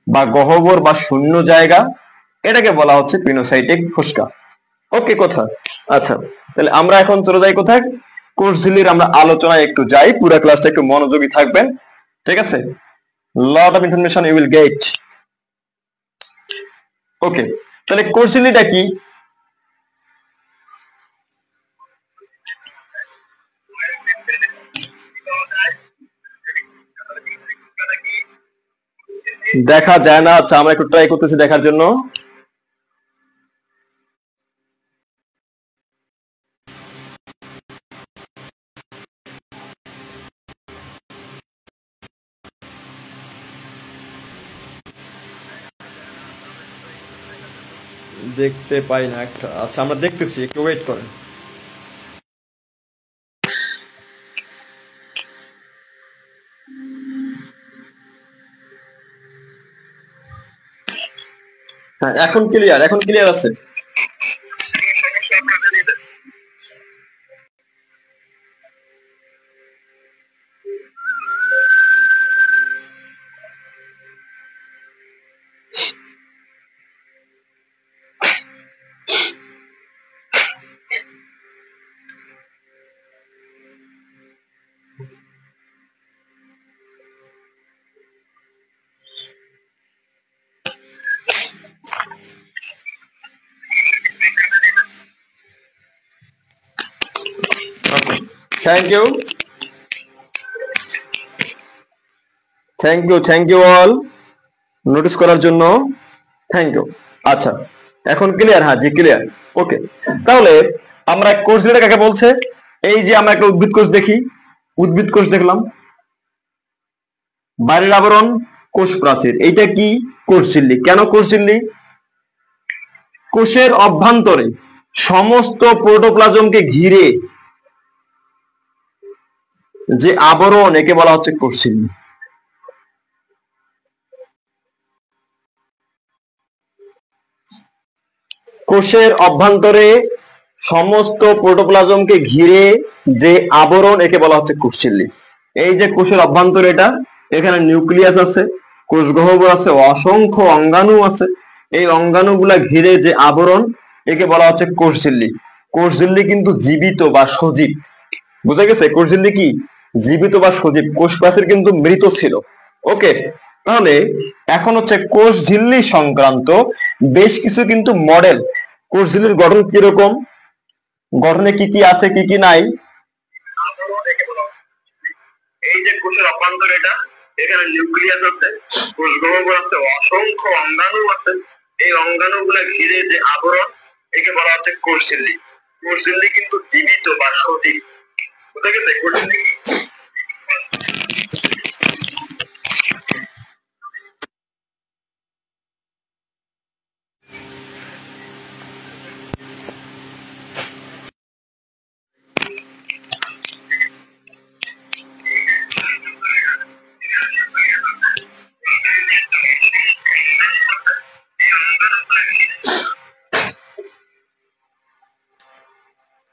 বা গহ্বর বা শূন্য জায়গা, এটাকে বলা হচ্ছে পিনোসাইটিক ফোস্কা। ওকে কথা। আচ্ছা, তাহলে আমরা এখন চলে যাই কোথায়? কোষঝিল্লির আমরা আলোচনায় একটু যাই, পুরো ক্লাসটা একটু মনোযোগী থাকবেন, ঠিক আছে? Lot of information you will get. Okay, তাহলে কোষ ঝিল্লিটা কি? দেখা যায় না। আচ্ছা, আমরা একটু ট্রাই করতেছি দেখার জন্য। দেখতে পাই না একটা। আচ্ছা, আমরা দেখতেছি, একটু ওয়েট করেন। হ্যাঁ, এখন ক্লিয়ার, এখন ক্লিয়ার আছে। Thank you, thank you all notice করার জন্য। Thank you. আচ্ছা, এখন ক্লিয়ার? হ্যাঁ জি, ক্লিয়ার। ওকে, তাহলে আমরা কোষ ঝিল্লিটা কাকে বলছে? এই যে আমরা একটা উদ্ভিদ কোষ দেখি, উদ্ভিদ কোষ দেখলাম, বাইরের আবরণ কোষ প্রাচীর, এইটা কি? কোষ ঝিল্লি। কেন কোষ ঝিল্লি? কোষের অভ্যন্তরে সমস্ত প্রোটোপ্লাজমকে ঘিরে যে আবরণ, একে বলা হচ্ছে কোষ ঝিল্লি। কোষের অভ্যন্তরে সমস্ত প্রোটোপ্লাজমকে ঘিরে যে আবরণ, একে বলা হচ্ছে কোষ ঝিল্লি। এই যে কোষের অভ্যন্তরে, এটা এখানে নিউক্লিয়াস আছে, কোষ গহ্বর আছে, অসংখ্য অঙ্গাণু আছে। এই অঙ্গাণুগুলা ঘিরে যে আবরণ, একে বলা হচ্ছে কোষ ঝিল্লি। কোষ ঝিল্লি কিন্তু জীবিত বা সজীব। বুঝা গেছে? কোষ ঝিল্লি কি? জীবিত বা সজীব। কোষ প্রাচীর কিন্তু মৃত ছিল। ওকে, তাহলে এখন হচ্ছে কোষ ঝিল্লি সংক্রান্ত বেশ কিছু কিন্তু মডেল। কোষ ঝিল্লির গঠন কিরকম, গঠনে কি কি আছে, কি কি নাই। এই যে কোষের অভ্যন্তরে, এটা এখানে নিউক্লিয়াস আছে, কোষ গহ্বর আছে, অসংখ্য অঙ্গাণু আছে। এই অঙ্গাণুগুলা ঘিরে যে আবরণ, একে বলা হচ্ছে কোষ ঝিল্লি। কোষ ঝিল্লি কিন্তু জীবিত বা সজীব। বুঝা গেছে? কোষ ঝিল্লি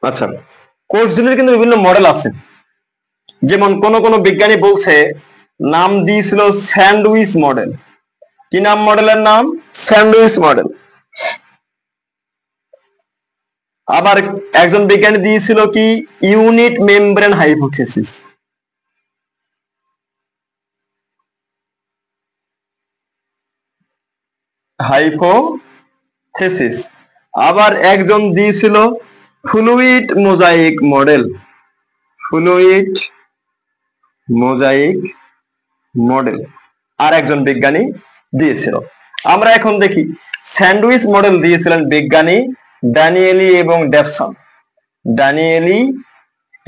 আচ্ছা, কোষ ঝিল্লির কিন্তু বিভিন্ন মডেল আছে। যেমন কোন কোন বিজ্ঞানী বলছে, নাম দিয়েছিল স্যান্ডউইচ মডেল। কি নাম মডেলের নাম? Sandwich model. আবার একজন বিজ্ঞানী দিয়েছিল কি? Unit membrane hypothesis. হাইপোথিসিস। আবার একজন দিয়েছিল fluid mosaic model. Fluid mosaic model আর একজন বিজ্ঞানী দিয়েছিল। আমরা এখন দেখি, স্যান্ডউইচ মডেল দিয়েছিলেন বিজ্ঞানী ড্যানিয়েলি এবং ডেভসন। ড্যানিয়েলি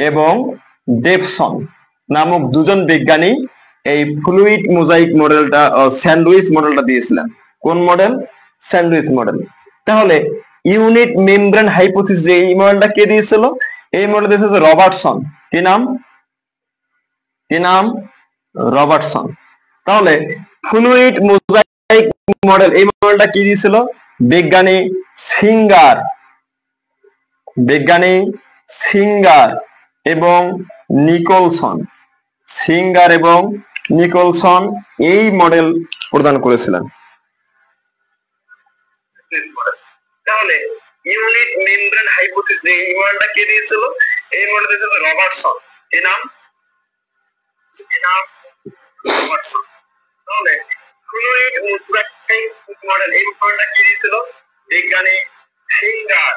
এবং ডেভসন নামক দুজন বিজ্ঞানী এই ফ্লুইড মোজাইক মডেলটা, স্যান্ডউইচ মডেলটা দিয়েছিলেন। কোন মডেল? Sandwich model. তাহলে ইউনিট মেমব্রেন হাইপোথিসিস, এই মডেলটা কে দিয়েছিল? এই মডেল দিয়েছিল রবার্টসন। কি নাম? কি নাম? রবার্টসন। তাহলে ফ্লুইড মোজাইক মডেল, এই মডেলটা কি দিয়েছিল? বিজ্ঞানী সিঙ্গার। বিজ্ঞানী সিঙ্গার এবং নিকোলসন। সিঙ্গার এবং নিকোলসন এই মডেল প্রদান করেছিলেন। তাহলে ইউনিট মেমব্রেন হাইপোথিসিস, এই মডেলটা কে দিয়েছিল? এই মডেল দিয়েছিল রবার্টসন। কি নাম? রবার্টসন। তাহলে ফ্লুইড মডেল, এই মডেলটা কি দিয়েছিল বিজ্ঞানী সিঙ্গার,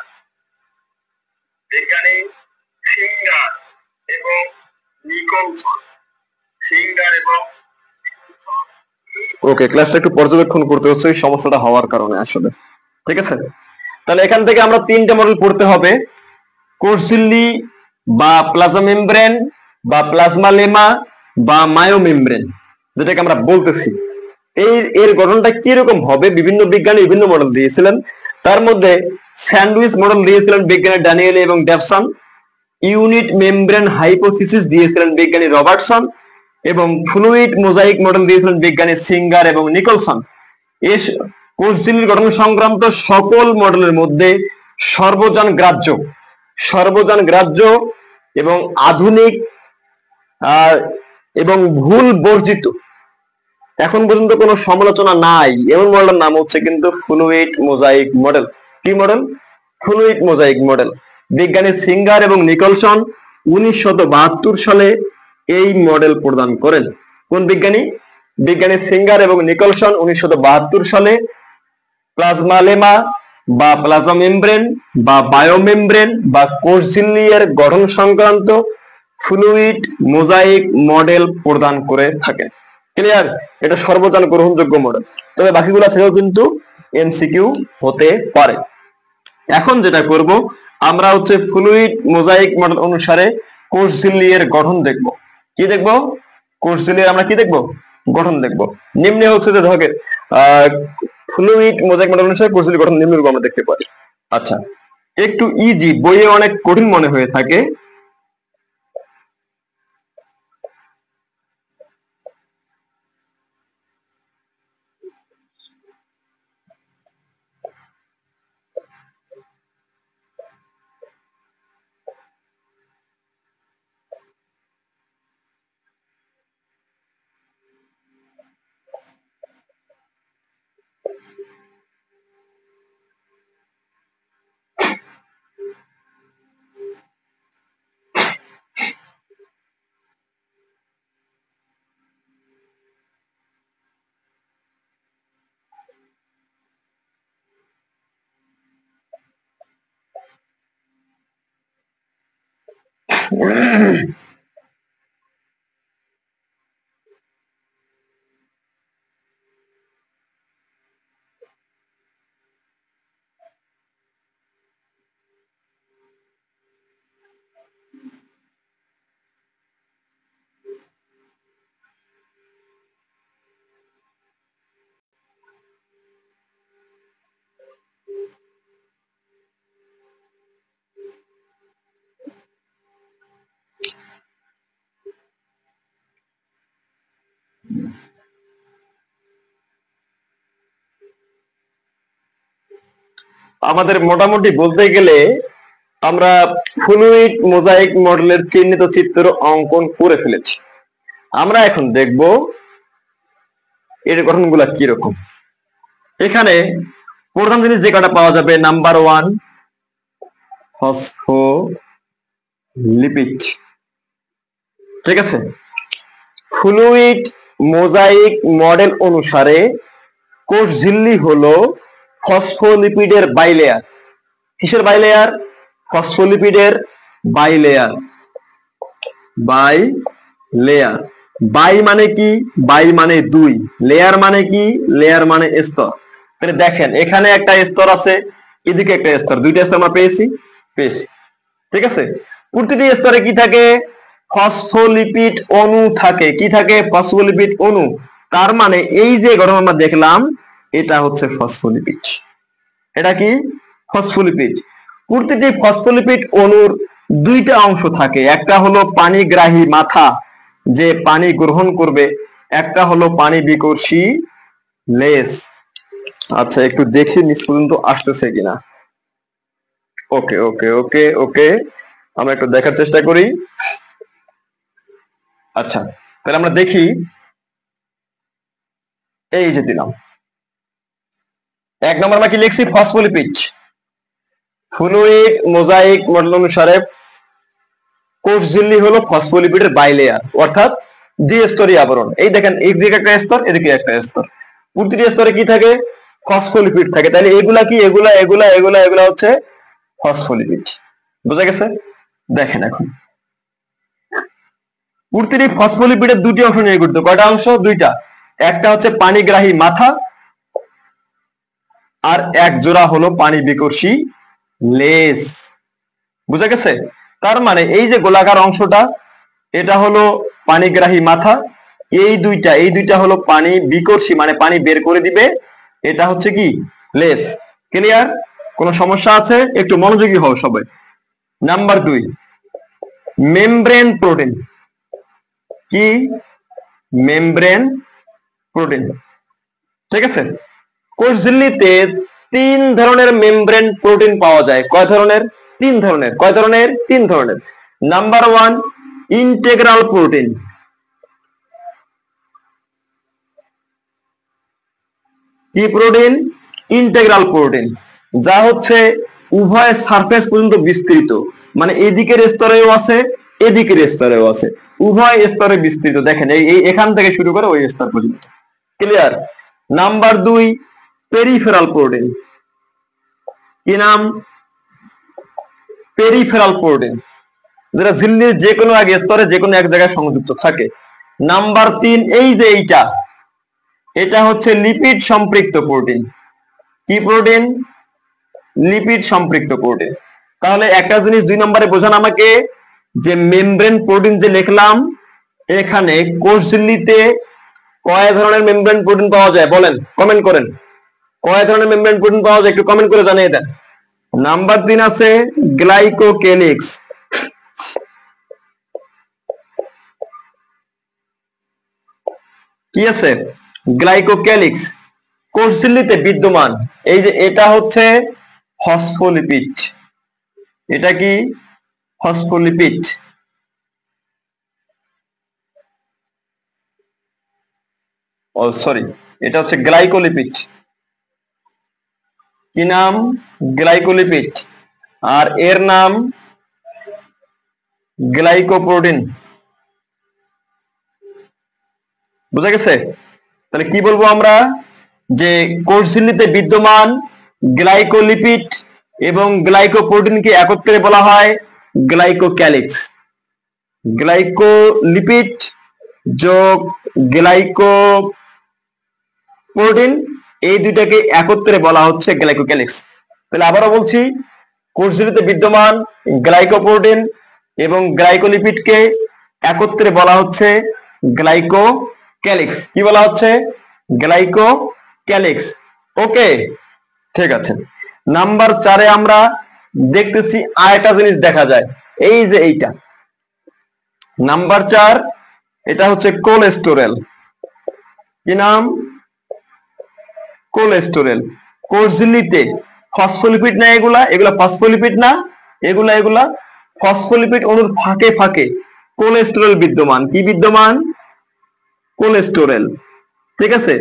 এবং নিকলসন, সিঙ্গার এবং ওকে, ক্লাসটা একটু পর্যবেক্ষণ করতে হচ্ছে এই সমস্যাটা হওয়ার কারণে আসলে। ঠিক আছে, তাহলে এখান থেকে আমরা তিনটা মডেল পড়তে হবে, কোর্সিল্লি বা প্লাজমা মেমব্রেন বা প্লাজমা লেমা বা মায়োমেমব্রেন, যেটাকে আমরা বলতেছি। এর গঠনটা কিরকম হবে বিভিন্ন বিজ্ঞানী বিভিন্ন মডেল দিয়েছিলেন। তার মধ্যে স্যান্ডউইচ মডেল দিয়েছিলেন বিজ্ঞানী ড্যানিয়েল এবং ডেভসন, ইউনিট মেমব্রেন হাইপোথিসিস দিয়েছিলেন বিজ্ঞানী রবার্টসন, এবং ফ্লুইড মোজাইক মডেল দিয়েছিলেন বিজ্ঞানী সিঙ্গার এবং নিকলসন। এই কোর্সিল্লির গঠন সংক্রান্ত সকল মডেলের মধ্যে সর্বজন গ্রাহ্য এবং আধুনিক এবং ভুল বর্জিত, এখন পর্যন্ত কোনো সমালোচনা নাই এমন মডেলের নাম হচ্ছে কিন্তু ফ্লুইড মোজাইক মডেল। কি মডেল? Fluid mosaic model. বিজ্ঞানী সিঙ্গার এবং নিকলসন 1972 সালে এই মডেল প্রদান করেন। কোন বিজ্ঞানী? বিজ্ঞানী সিঙ্গার এবং নিকলসন 1972 সালে প্লাজমা লেমা বা প্লাজমা মেমব্রেন বা বায়োমেমব্রেন বা কোর্সিল্লি এর গঠন সংক্রান্ত ফ্লুইড মোজাইক মডেল প্রদান করে থাকেন। ক্লিয়ার? এটা সর্বজন গ্রহণযোগ্য মডেল, তবে বাকিগুলো থেকেও কিন্তু এমসিকিউ হতে পারে। এখন যেটা করব আমরা হচ্ছে ফ্লুইড মোজাইক মডেল অনুসারে কোর্সিল্লি এর গঠন দেখব। কি দেখব? কোর্সিল্লি এর আমরা কি দেখব? গঠন দেখব। নিম্নে হচ্ছে যে ধরে ফ্লুইড মোজাইক মডেল অনুসারে কোর্সিল্লি গঠন নিম্নরূপ আমরা দেখতে পারি। আচ্ছা, একটু ইজি, বইয়ে অনেক কঠিন মনে হয়ে থাকে। আমাদের মোটামুটি বলতে গেলে আমরা ফ্লুইড মোজাইক মডেলের চিহ্নিত চিত্র অঙ্কন করে ফেলেছি। আমরা এখন দেখব এর গঠনগুলা কিরকম। এখানে প্রধান জিনিস যে কটা পাওয়া যাবে, নাম্বার 1 ফসফোলিপিড। ঠিক আছে, ফ্লুইড মোজাইক মডেল অনুসারে কোষঝিল্লি হলো ফসফোলিপিডের বাইলেয়ার। কিসের বাইলেয়ার? ফসফোলিপিডের বাইলেয়ার। বাইলেয়ার, বাই মানে কি? বাই মানে দুই, লেয়ার মানে কি? লেয়ার মানে স্তর। তাহলে দেখেন এখানে একটা স্তর আছে, এদিকে একটা স্তর, দুইটা স্তর আমরা পেয়েছি। ঠিক আছে, প্রতিটি স্তরে কি থাকে? ফসফোলিপিড অণু থাকে। কি থাকে? ফসফোলিপিড অণু। তার মানে এই যে গঠন আমরা দেখলাম এটা হচ্ছে ফসফোলিপিড। এটা কি? ফসফোলিপিড। প্রতিটি ফসফোলিপিড অণুর দুইটা অংশ থাকে, একটা হলো পানিগ্রাহী মাথা যে পানি গ্রহণ করবে, একটা হলো পানি বিকর্ষী লেজ। আচ্ছা, একটু দেখি নিচ পর্যন্ত আসতেছে কিনা। ওকে ওকে ওকে ওকে, আমরা একটু দেখার চেষ্টা করি। আচ্ছা, তাহলে আমরা দেখি, এই যে দিলাম 1 নম্বর আমরা কি লিখছি? ফসফোলিপিড। ফ্লুইড মোজাইক মডেল অনুসারে কোষঝিল্লি হলো ফসফোলিপিডের বাইলেয়ার, অর্থাৎ দ্বিস্তরীয় আবরণ। এই দেখেন, এদিকে একটা স্তর, এদিকে একটা স্তর। প্রতিটি স্তরে কি থাকে? ফসফোলিপিড থাকে। তাহলে এগুলা কি? এগুলা এগুলা এগুলা এগুলা হচ্ছে ফসফোলিপিড। বুঝা গেছে? দেখেন এখন প্রতিটি ফসফোলিপিডের দুটি অংশ নিয়ে গঠিত। কয়টা অংশ? দুইটা। একটা হচ্ছে পানিগ্রাহী মাথা, আর এক জোড়া হলো পানি বিকর্ষী লেজ। বুঝা গেছে? তার মানে এই যে গোলাকার অংশটা, এটা হলো পানিগ্রাহী মাথা, এই দুইটা হলো পানি বিকর্ষী, মানে পানি বের করে দিবে, এটা হচ্ছে কি? লেজ। ক্লিয়ার? কোন সমস্যা আছে? একটু মনোযোগী হও সবাই। Number 2, membrane protein. কি? Membrane protein. ঠিক আছে? কোষঝিল্লিতে 3 ধরনের মেমব্রেন প্রোটিন পাওয়া যায়। কয় ধরনের? 3 ধরনের। কয় ধরনের? 3 ধরনের। Number 1, integral protein. কি প্রোটিন? ইন্টেগ্রাল প্রোটিন, যা হচ্ছে উভয় সারফেস পর্যন্ত বিস্তৃত, মানে এদিকের স্তরেও আছে, এদিকের স্তরেও আছে, উভয় স্তরে বিস্তৃত। দেখেন এই এখান থেকে শুরু করে ওই স্তর পর্যন্ত। ক্লিয়ার? Number 2, peripheral protein. কি নাম? পেরিফেরাল প্রোটিন, যেটা ঝিল্লির যে কোনো এক স্তরে যে কোনো এক জায়গায় সংযুক্ত থাকে। নাম্বার 3, এই যে এটা হচ্ছে লিপিড সম্পৃক্ত প্রোটিন। কি প্রোটিন? লিপিড সম্পৃক্ত প্রোটিন। তাহলে একটা জিনিস 2 নম্বরে বোঝান আমাকে, যে মেমব্রেন প্রোটিন যে লিখলাম, এখানে কোষঝিল্লিতে কয় ধরনের মেমব্রেন প্রোটিন পাওয়া যায়? বলেন, কমেন্ট করেন। কয় ধরনের মেমব্রেন প্রোটিন পাওয়া যায় একটু কমেন্ট করে জানিয়ে দেন। নাম্বার 3 আছে গ্লাইকোকেলিক্স। কি আছে? গ্লাইকোকেলিক্স কোষঝিল্লিতে বিদ্যমান। এই যে এটা হচ্ছে ফসফোলিপিড। এটা কি? ফসফোলিপিড। ও সরি, এটা হচ্ছে গ্লাইকোলিপিড। কি নাম? গ্লাইকোলিপিড। আর এর নাম গ্লাইকোপ্রোটিন। বুঝা গেছে? তাহলে কি বলবো আমরা? যে কোষঝিল্লিতে বিদ্যমান গ্লাইকোলিপিড এবং গ্লাইকোপ্রোটিনকে একত্রে বলা হয় গ্লাইকোক্যালিক্স। গ্লাইকোলিপিড যোগ গ্লাইকোপ্রোটিন, এই দুইটাকে একত্রে বলা হচ্ছে গ্লাইকোক্যালিক্স। তাহলে আবারও বলছি, কোষঝিল্লিতে বিদ্যমান গ্লাইকোপ্রোটিন এবং গ্লাইকোলিপিডকে একত্রে বলা হচ্ছে গ্লাইকোক্যালিক্স। কি বলা হচ্ছে? গ্লাইকোক্যালিক্স। ওকে, ঠিক আছে। নাম্বার 4-এ আমরা দেখতেছি আরেকটা জিনিস দেখা যায়, এই যে এইটা নাম্বার 4, এটা হচ্ছে কোলেস্টেরল। কি নাম? কোলেস্টেরল। কোষঝিল্লিতে ফসফোলিপিড না, এগুলা ফসফোলিপিড না, এগুলা ফসফোলিপিড অণুর ফাঁকে ফাঁকে কোলেস্টেরল বিদ্যমান। কি বিদ্যমান? কোলেস্টেরল। ঠিক আছে?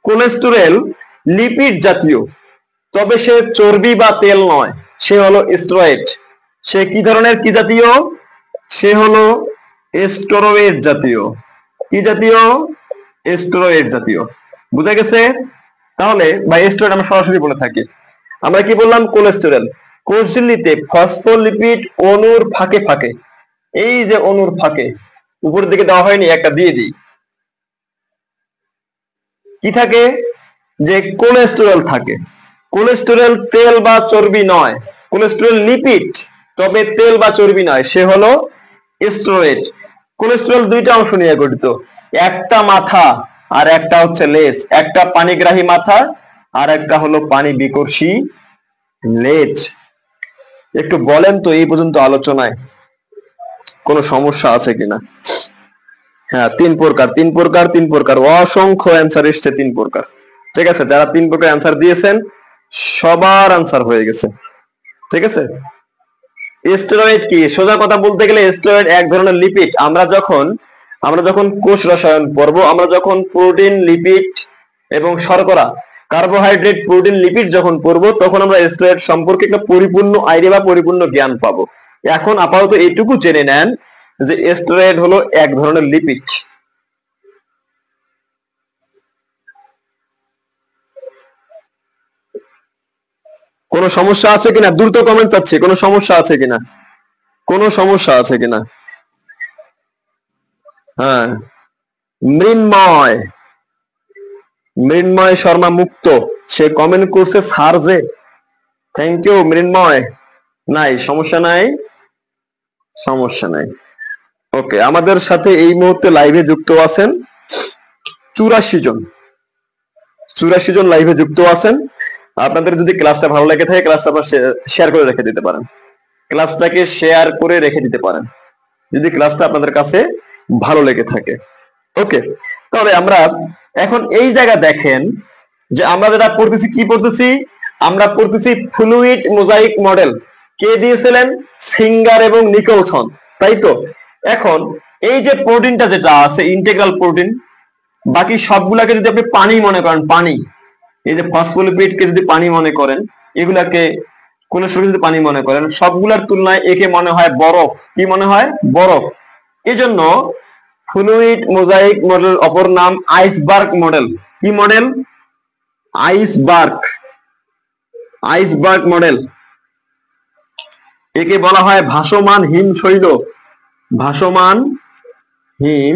কোলেস্টেরল লিপিড জাতীয়, তবে সে চর্বি বা তেল নয়, সে হলো স্টেরয়েড। সে কি ধরনের? কি জাতীয়? সে হলো স্টেরয়েড জাতীয়। কি জাতীয়? স্টেরয়েড জাতীয়। বুঝা গেছে? তাহলে বা স্টেরয়েড আমরা সরাসরি বলে থাকি। আমরা কি বললাম? কোলেস্টেরল কোষঝিল্লিতে ফসফোলিপিড অণুর ফাঁকে ফাঁকে, এই যে অণুর ফাঁকে, উপরের দিকে দেওয়া হয়নি, একটা দিয়ে দিই, কি থাকে? যে কোলেস্টেরল থাকে। কোলেস্টেরল তেল বা চর্বি নয়, কোলেস্টেরল লিপিড, তবে তেল বা চর্বি নয়, সে হলো স্টেরয়েড। কোলেস্টেরল দুইটা অংশ নিয়ে গঠিত, একটা মাথা আর একটা হচ্ছে লেজ। একটা পানিগ্রাহী মাথা আর একটা হলো পানি বিকর্ষী লেজ। একটু বলেন তো এই পর্যন্ত আলোচনায় কোনো সমস্যা আছে কিনা? হ্যাঁ, 3 প্রকার, 3 প্রকার, 3 প্রকার, অসংখ্য অ্যান্সার এসছে 3 প্রকার। ঠিক আছে? যারা 3 প্রকার অ্যান্সার দিয়েছেন সবার অ্যান্সার হয়ে গেছে। ঠিক আছে? স্টেরয়েড কি? সোজা কথা বলতে গেলে স্টেরয়েড এক ধরনের লিপিড। আমরা যখন কোষ রসায়ন পড়ব, আমরা যখন প্রোটিন, লিপিড এবং শর্করা, কার্বোহাইড্রেট, প্রোটিন, লিপিড যখন পড়ব, তখন আমরা স্টেরয়েড সম্পর্কে একটা পরিপূর্ণ আইডিয়া বা পরিপূর্ণ জ্ঞান পাবো। এখন আপাতত এইটুকু জেনে নেন যে স্টেরয়েড হলো এক ধরনের লিপিড। কোনো সমস্যা আছে কিনা দ্রুত কমেন্ট চাচ্ছি, কোনো সমস্যা আছে কিনা, কোনো সমস্যা আছে কিনা? হ্যাঁ, মৃন্ময়, মৃন্ময় শর্মা মুক্ত, সে কমেন্ট করছে স্যার যে। থ্যাংক ইউ মৃন্ময়। নাই সমস্যা নাই, সমস্যা নাই। ওকে, আমাদের সাথে এই মুহূর্তে লাইভে যুক্ত আছেন 84 জন, 84 জন লাইভে যুক্ত আছেন। আপনাদের যদি ক্লাসটা ভালো লেগে থাকে ক্লাসটা আপনারা শেয়ার করে রেখে দিতে পারেন, ক্লাসটাকে শেয়ার করে রেখে দিতে পারেন যদি ক্লাসটা আপনাদের কাছে ভালো লেগে থাকে। ওকে, তাহলে আমরা এখন এই জায়গা দেখেন যে আমরা যেটা পড়তেছি, কি পড়তেছি? আমরা পড়তেছি ফ্লুইড মোজাইক মডেল। কে দিয়েছিলেন? সিঙ্গার এবং নিকলসন, তাই তো? এখন এই যে প্রোটিনটা যেটা আছে ইন্টিগ্রাল প্রোটিন, বাকি সবগুলাকে যদি আপনি পানি মনে করেন, পানি, এই যে ফসফোলিপিডকে যদি পানি মনে করেন, এগুলাকে কোন শরীর যদি পানি মনে করেন, সবগুলার তুলনায় একে মনে হয় বরফ। কি মনে হয়? বরফ। এজন্য ফ্লুইড মোজাইক মডেল অপর নাম আইসবার্গ মডেল। কি মডেল? Iceberg, iceberg model. একে বলা হয় ভাসমান হিমশৈল, ভাসমান হিম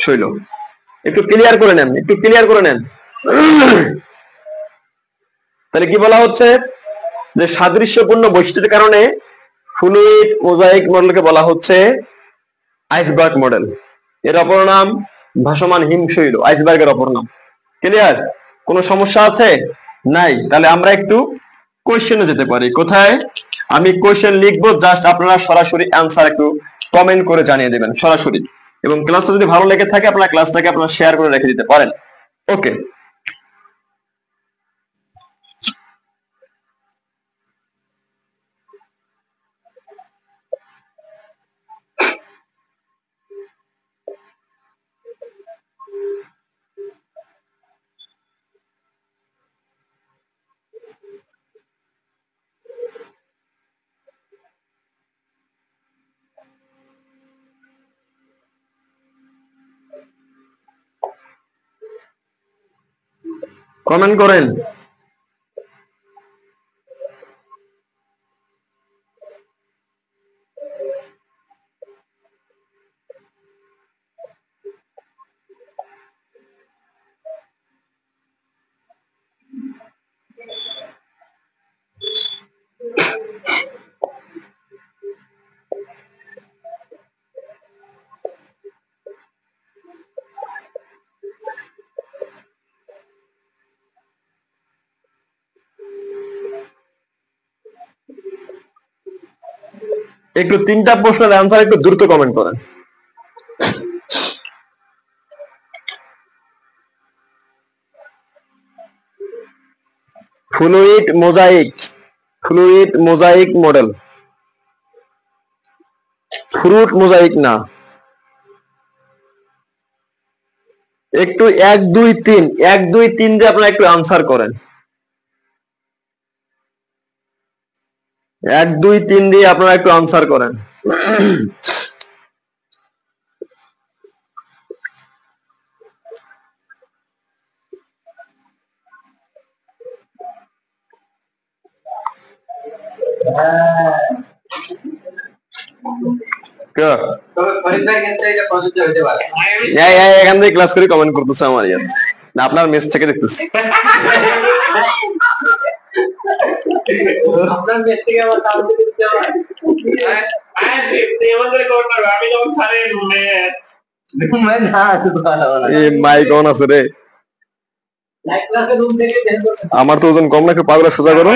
শৈল। একটু ক্লিয়ার করে নেন, একটু ক্লিয়ার করে নেন। তাহলে কি বলা হচ্ছে? যে সাদৃশ্যপূর্ণ বৈশিষ্ট্যের কারণে ফ্লুইড মোজাইক মডেলকে বলা হচ্ছে আইসবার্গ মডেল। এর অপর নাম ভাসমান হিমশৈল, আইসবার্গের অপর নাম। ক্লিয়ার? কোনো সমস্যা আছে? নাই। তাহলে আমরা একটু কোয়েশ্চেনে যেতে পারি। কোথায়? আমি কোয়েশ্চেন লিখবো, জাস্ট আপনারা সরাসরি অ্যান্সার একটু কমেন্ট করে জানিয়ে দেবেন সরাসরি। এবং ক্লাসটা যদি ভালো লেগে থাকে আপনারা ক্লাসটাকে আপনারা শেয়ার করে রেখে দিতে পারেন। ওকে, কমেন্ট করেন। একটু 3টা প্রশ্নের অ্যান্সার একটু দ্রুত কমেন্ট করেন। Fluid mosaic, fluid mosaic model, fruit mosaic না। একটু 1 2 3, 1 2 3 দিয়ে আপনারা একটু আনসার করেন। 1 2 3 দিয়ে আপনারা একটু আনসার করেন। এখান থেকে ক্লাস করে কমেন্ট করতেছে আমার ইয়ার, আপনার মেস থেকে দেখতেছি। মাইক অন আছে রে। আমার তো ওজন কম নাকি, পাগলা সোজা করো।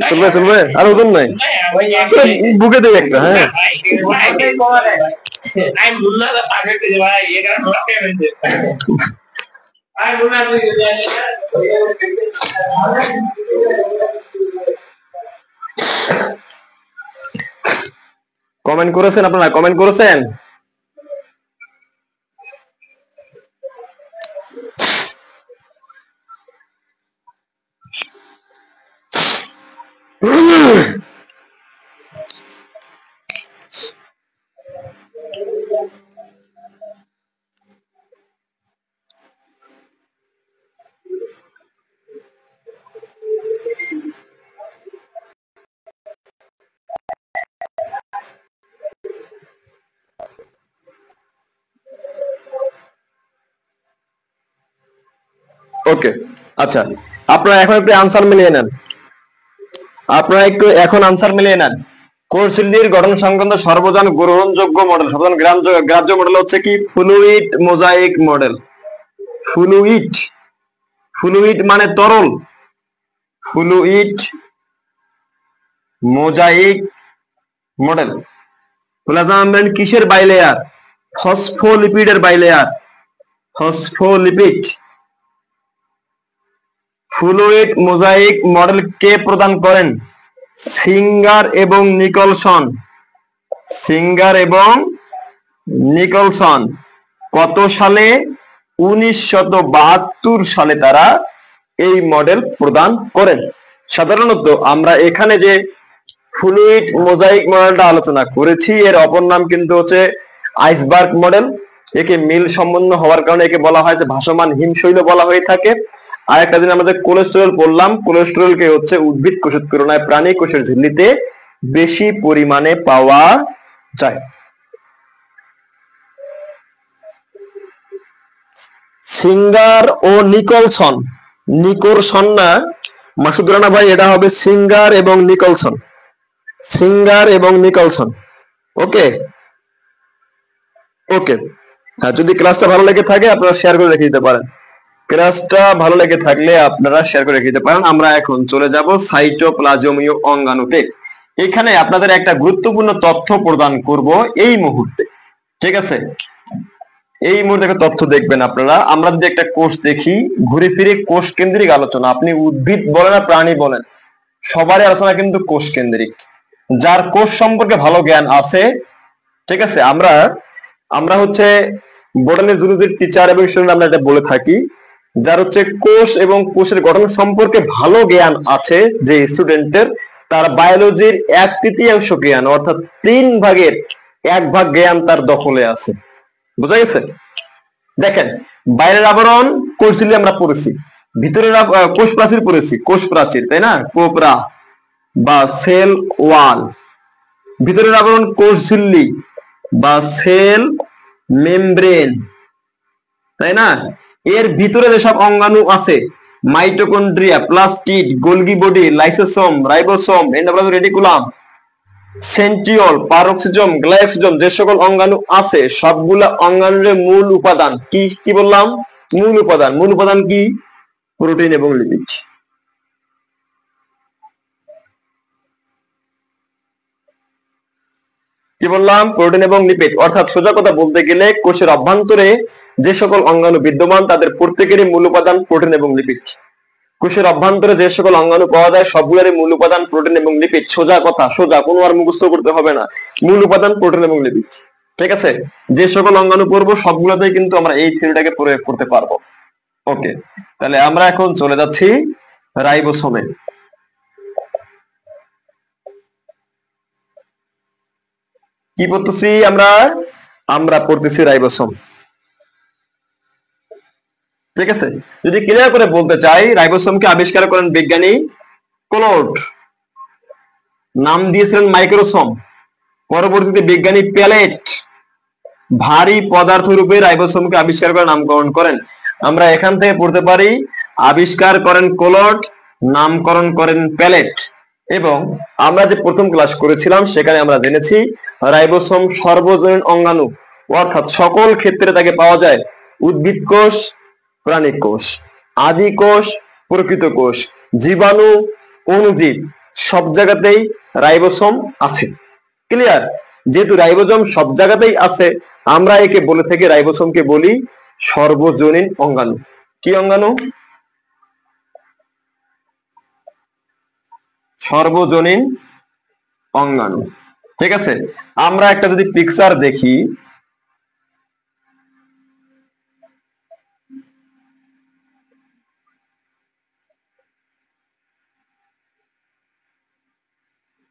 চলবে চলবে, আর ওজন নাই, বুকে দেয় একটা। হ্যাঁ, কমেন্ট করেছেন আপনারা? কমেন্ট করেছেন? ওকে, আচ্ছা, আপনারা এখন একটু আনসার মিলিয়ে নেন। আপনারা একটু এখন আনসার মিলিয়ে নেন। কোষ ঝিল্লির গঠন সংক্রান্ত সর্বজন গ্রহণযোগ্য মডেল, সর্বজন গ্রাহ্য মডেল হচ্ছে কি? Fluid mosaic model. Fluid, fluid মানে তরল। Fluid mosaic model. Plasma membrane কিসের বাইলেয়ার? ফসফোলিপিডের bilayer. Phospholipid. Fluid mosaic model কে প্রদান করেন? সিঙ্গার এবং নিকলসন। সিঙ্গার এবং নিকলসন। কত সালে? 1972 সালে তারা এই মডেল প্রদান করেন। সাধারণত আমরা এখানে যে ফ্লুইড মোজাইক মডেলটা আলোচনা করেছি, এর অপর নাম কিন্তু হচ্ছে আইসবার্গ মডেল। একে মিল সম্পন্ন হওয়ার কারণে একে বলা হয় যে ভাসমান হিমশৈল বলা হয়ে থাকে। আর একটা দিন আমাদের কোলেস্টেরল পড়লাম, কোলেস্টেরলকে হচ্ছে উদ্ভিদ কোষের তুলনায় প্রাণী কোষের ঝিল্লিতে বেশি পরিমাণে পাওয়া যায়। সিঙ্গার ও নিকলসন, নিকলসন না মাসুদ রানা ভাই, এটা হবে সিঙ্গার এবং নিকলসন। সিঙ্গার এবং নিকলসন। ওকে ওকে, যদি ক্লাসটা ভালো লেগে থাকে আপনারা শেয়ার করে রেখে দিতে পারেন। ক্লাসটা ভালো লেগে থাকলে আপনারা শেয়ার করে রেখে দিতে পারেন। আমরা এখন চলে যাব সাইটোপ্লাজমীয় অঙ্গাণুতে। এখানে আপনাদের একটা গুরুত্বপূর্ণ তথ্য প্রদান করব এই মুহূর্তে, ঠিক আছে? এই মুহূর্তে একটা তথ্য দেখবেন আপনারা। আমরা যদি একটা কোষ দেখি, ঘুরে ফিরে কোষ কেন্দ্রিক আলোচনা, আপনি উদ্ভিদ বলেন আর প্রাণী বলেন, সবারই আলোচনা কিন্তু কোষ কেন্দ্রিক। যার কোষ সম্পর্কে ভালো জ্ঞান আছে, ঠিক আছে, আমরা হচ্ছে বোটানি জুলজির টিচার এবং স্টুডেন্ট, আমরা এটা বলে থাকি, যার হচ্ছে কোষ এবং কোষের গঠন সম্পর্কে ভালো জ্ঞান আছে যে স্টুডেন্টের, তার বায়োলজির 1/3 জ্ঞান, অর্থাৎ 3 ভাগের 1 ভাগ জ্ঞান তার দখলে আছে। বুঝা গেছে? দেখেন, বাইরের আবরণ কোষ ঝিল্লি আমরা পড়েছি, ভিতরের কোষ প্রাচীর পড়েছি, কোষ প্রাচীর, তাই না? কোপরা বা সেল ওয়াল। ভিতরের আবরণ কোষ ঝিল্লি বা সেল মেমব্রেন, তাই না? এর ভিতরে যেসব অঙ্গাণু আছে, mitochondria, plastid, Golgi body, lysosome, ribosome, endoplasmic reticulum, centriole, peroxisome, glyoxysome, যে সকল অঙ্গাণু আছে সবগুলা অঙ্গাণুর মূল উপাদান কি? কি বললাম? মূল উপাদান। মূল উপাদান কি? প্রোটিন এবং লিপিড। কি বললাম? প্রোটিন এবং লিপিড। অর্থাৎ সোজা কথা বলতে গেলে কোষের অভ্যন্তরে যে সকল অঙ্গাণু বিদ্যমান তাদের প্রত্যেকেরই মূল উপাদান প্রোটিন এবং লিপিড। কোষের অভ্যন্তরে যে সকল অঙ্গাণু পাওয়া যায় সবগুলোরই মূল উপাদান প্রোটিন এবং লিপিড। সোজা কথা, সোজা, কোনো আর মুখস্থ করতে হবে না, মূল উপাদান প্রোটিন এবং লিপিড। ঠিক আছে? যে সকল অঙ্গাণু পড়বো সবগুলোতেই কিন্তু আমরা এই থিওরিটাকে প্রয়োগ করতে পারবো। ওকে, তাহলে আমরা এখন চলে যাচ্ছি রাইবোসোমে। কি পড়তেছি আমরা পড়তেছি রাইবোসোম। ঠিক আছে? যদি ক্লিয়ার করে বলতে চাই, রাইবোসোমকে আবিষ্কার করেন বিজ্ঞানী ক্লোড, নাম দিয়েছিলেন মাইক্রোসোম। পরবর্তীতে বিজ্ঞানী প্যালেট ভারী পদার্থ রূপে রাইবোসোমকে আবিষ্কার করে নামকরণ করেন। আমরা এখান থেকে পড়তে পারি, আবিষ্কার করেন ক্লোড, নামকরণ করেন প্যালেট। এবং আমরা যে প্রথম ক্লাস করেছিলাম সেখানে আমরা জেনেছি রাইবোসোম সর্বজনীন অঙ্গাণু, অর্থাৎ সকল ক্ষেত্রে তাকে পাওয়া যায়। উদ্ভিদ কোষ, প্রাণী কোষ, আদি কোষ, প্রকৃত কোষ, জীবাণু, অণুজীব, সব জায়গাতেই রাইবোসোম আছে। ক্লিয়ার? যেহেতু রাইবোসোম সব জায়গাতেই আছে, আমরা একে বলে থাকি, রাইবোসোমকে বলি সর্বজনীন অঙ্গাণু। কি অঙ্গাণু? সর্বজনীন অঙ্গাণু। ঠিক আছে? আমরা একটা যদি পিকচার দেখি,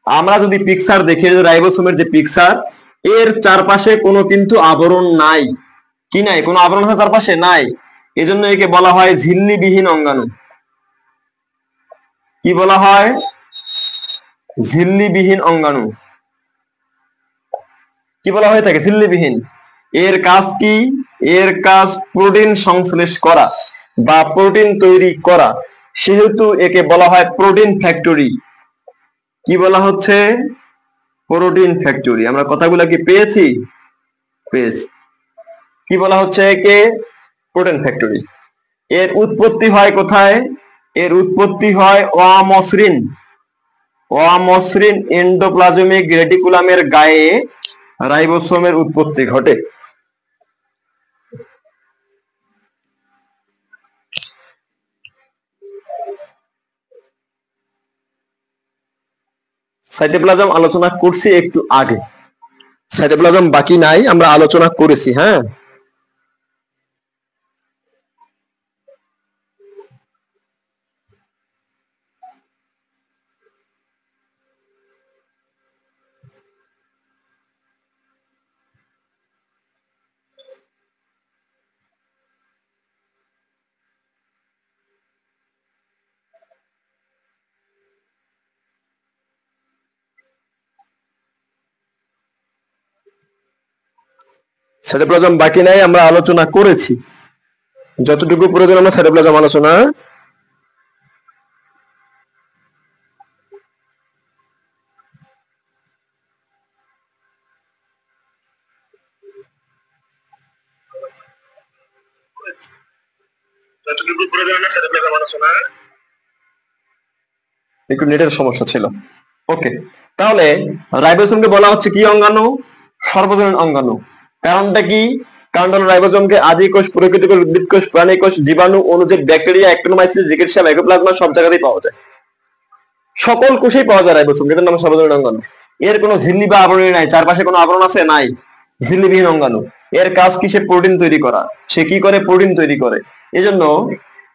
আমরা যদি পিকচার দেখি, রাইবোসোমের যে পিকচার, এর চারপাশে কোনো কিন্তু আবরণ নাই। কি নাই? কোনো আবরণ চারপাশে নাই। এজন্য একে বলা হয় ঝিল্লিবিহীন অঙ্গাণু। কি বলা হয়? ঝিল্লিবিহীন অঙ্গাণু। কি বলা হয়ে থাকে? ঝিল্লিবিহীন। এর কাজ কি? এর কাজ প্রোটিন সংশ্লেষ করা। বা প্রোটিন তৈরি করা, সেহেতু একে বলা হয় প্রোটিন ফ্যাক্টরি। কি বলা হচ্ছে? Protein factory. আমরা কথাগুলো কি পেয়েছি? পেয়েছি। কি বলা হচ্ছে একে? Protein factory. এর উৎপত্তি হয় কোথায়? এর উৎপত্তি হয় অমসৃণ এন্ডোপ্লাজমিক রেটিকুলামের গায়ে রাইবোসোমের উৎপত্তি ঘটে। সাইটোপ্লাজম আলোচনা করছি একটু আগে, সাইটোপ্লাজম বাকি নাই, আমরা আলোচনা করেছি। হ্যাঁ, সাইটোপ্লাজম বাকি নাই, আমরা আলোচনা করেছি যতটুকু প্রয়োজন আমরা সাইটোপ্লাজম আলোচনা। একটু নেটের সমস্যা ছিল। ওকে, তাহলে রাইবোসোমকে বলা হচ্ছে কি অঙ্গাণু? সর্বজনীন অঙ্গাণু। কারণটা কি? কারণ হলো রাইবোসোমকে আদি কোষ, প্রকৃত কোষ, উদ্ভিদ কোষ, প্রাণী কোষ, জীবাণু, অণুজীব, ব্যাকটেরিয়া, অ্যাক্টিনোমাইসিস, জিকেটশিয়া, মাইক্রোপ্লাজমা সব জায়গাতেই পাওয়া যায়। সকল কোষেই পাওয়া যায় রাইবোসোম, যেটার নাম সর্বজনীন অঙ্গাণু। এর কোনো ঝিল্লি বা আবরণী নাই, চারপাশে কোনো আবরণ আছে? নাই, ঝিল্লিবিহীন অঙ্গাণু। এর কাজ কি? সে প্রোটিন তৈরি করা। সে কি করে? প্রোটিন তৈরি করে। এজন্য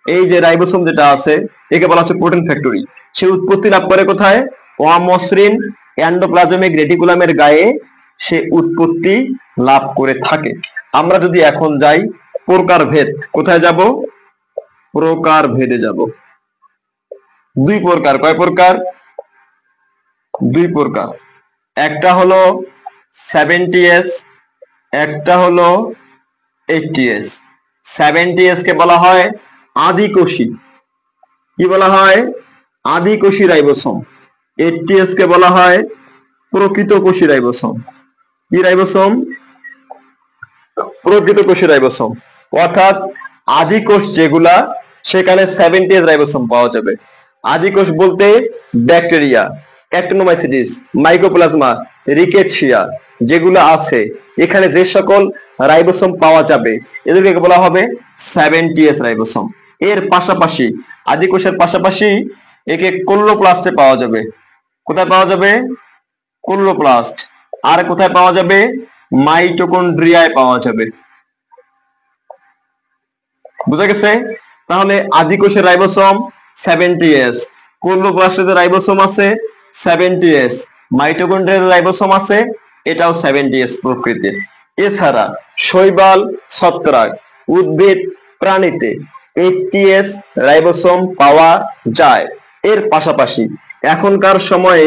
এই যে রাইবোসোম যেটা আছে, একে বলা হচ্ছে প্রোটিন ফ্যাক্টরি। সে উৎপত্তি লাভ করে কোথায়? অমসৃণ এন্ডোপ্লাজমিক রেটিকুলামের গায়ে সে উৎপত্তি লাভ করে থাকে। আমরা যদি এখন যাই প্রকারভেদ, কোথায় যাব? প্রকারভেদে যাব। দুই প্রকার। কয় প্রকার? দুই প্রকার। একটা হলো 70s, একটা হলো 80s। 70s কে বলা হয় আদিকোষী। কি বলা হয়? আদিকোষী রাইবোসোম। 80s কে বলা হয় প্রকৃত কোষী রাইবোসোম। কি রাইবোসোম? প্রকৃত কোষী রাইবোসোম। অর্থাৎ আদিকোষ যেগুলা, সেখানে 70s রাইবোসোম পাওয়া যাবে। আদিকোষ বলতে ব্যাকটেরিয়া, অ্যাক্টিনোমাইসিস, মাইক্রোপ্লাজমা, রিকেটশিয়া যেগুলো আছে, এখানে যে সকল রাইবোসোম পাওয়া যাবে এদেরকে বলা হবে 70s রাইবোসোম। এর পাশাপাশি, আদিকোষের পাশাপাশি একে কোলোপ্লাস্টে পাওয়া যাবে। কোথায় পাওয়া যাবে? কোলোপ্লাস্ট। আর কোথায় পাওয়া যাবে? মাইটোকন্ড্রিয়ায় পাওয়া যাবে। বুঝা গেছে? তাহলে আদিকোষের রাইবোসোম 70s, কোলোপ্লাস্টে রাইবোসোম আছে 70s, মাইটোকন্ড্রিয়ার রাইবোসোম আছে, এটাও 70s প্রকৃতির। এছাড়া শৈবাল, ছত্রাক, উদ্ভিদ, প্রাণীতে 80s রাইবোসোম পাওয়া যায়। এর পাশাপাশি এখনকার সময়ে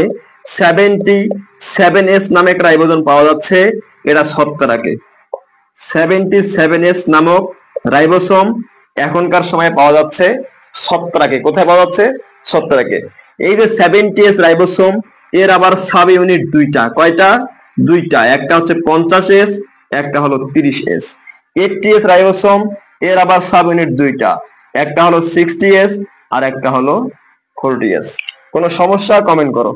77s নামে এক রাইবোসোম পাওয়া যাচ্ছে, এরা ছত্রাকে। 77s নামক রাইবোসোম এখনকার সময়ে পাওয়া যাচ্ছে ছত্রাকে। কোথায় পাওয়া যাচ্ছে? ছত্রাকে। এই যে 70s রাইবোসোম, এর আবার সাব ইউনিট দুইটা। কয়টা? দুইটা। একটা হচ্ছে 50s, একটা হলো 30s। 80s রাইবোসোম, এর আবার সাব ইউনিট দুইটা। একটা হলো 60s আর একটা হলো 40s। কোনো সমস্যা? কমেন্ট করো।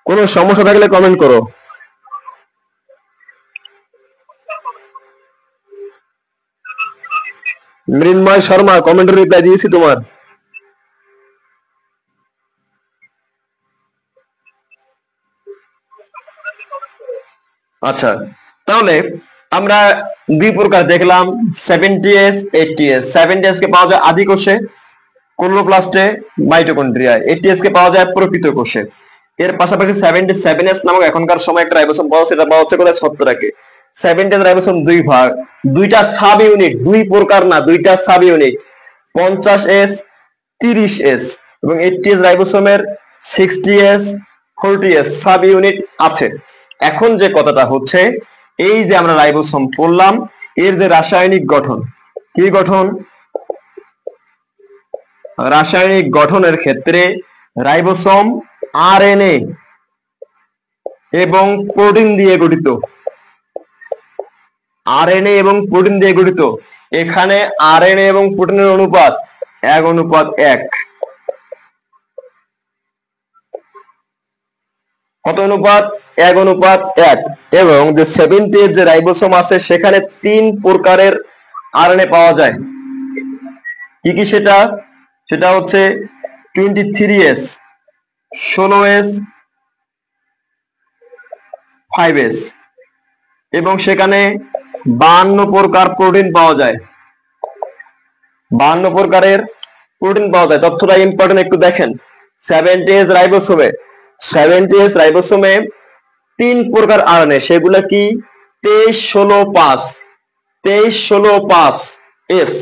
কোনো সমস্যা থাকলে কমেন্ট করো। মৃন্ময় শর্মা, কমেন্টের রিপ্লাই দিয়েছি তোমার। আচ্ছা, তাহলে আমরা দুই প্রকার দেখলাম, 70s, 80s। 70s কে পাওয়া যায় আদি কোষে, ক্লোরোপ্লাস্টে, মাইটোকন্ড্রিয়ায়। 80s কে পাওয়া যায় প্রকৃত কোষে। এর পাশাপাশি 77s নামক এখনকার সময় একটা রাইবোসোম পাওয়া যাচ্ছে, এটা পাওয়া হচ্ছে কোথায়? ছত্রাকে। 70s রাইবোসোম দুই ভাগ, দুইটা সাব ইউনিট, দুই প্রকার না, দুইটা সাব ইউনিট, 50s, 30s এবং 80s রাইবোসোমের 60s 40s sub unit আছে। এখন যে কথাটা হচ্ছে, এই যে আমরা রাইবোসোম পড়লাম, এর যে রাসায়নিক গঠন, কি গঠন? রাসায়নিক গঠনের ক্ষেত্রে রাইবোসোম আরএনএ এবং প্রোটিন দিয়ে গঠিত। আরএনএ এবং প্রোটিন দিয়ে গঠিত। এখানে আরএনএ এবং প্রোটিনের অনুপাত 1:1। কত অনুপাত? 1:1। এবং যে 70 যে রাইবোসোম আছে সেখানে 3 প্রকারের আরএনএ পাওয়া যায়। কি কি সেটা? সেটা হচ্ছে 23s, 16s, 5s, এবং সেখানে 52 প্রকার প্রোটিন পাওয়া যায়। 52 প্রকারের প্রোটিন পাওয়া যায়। তথ্যটা ইম্পর্টেন্ট, একটু দেখেন। 70s রাইবোসোমে 3 প্রকার আরএনএ, সেগুলো কি? 23, 16, 5, 23, 16, 5 এস,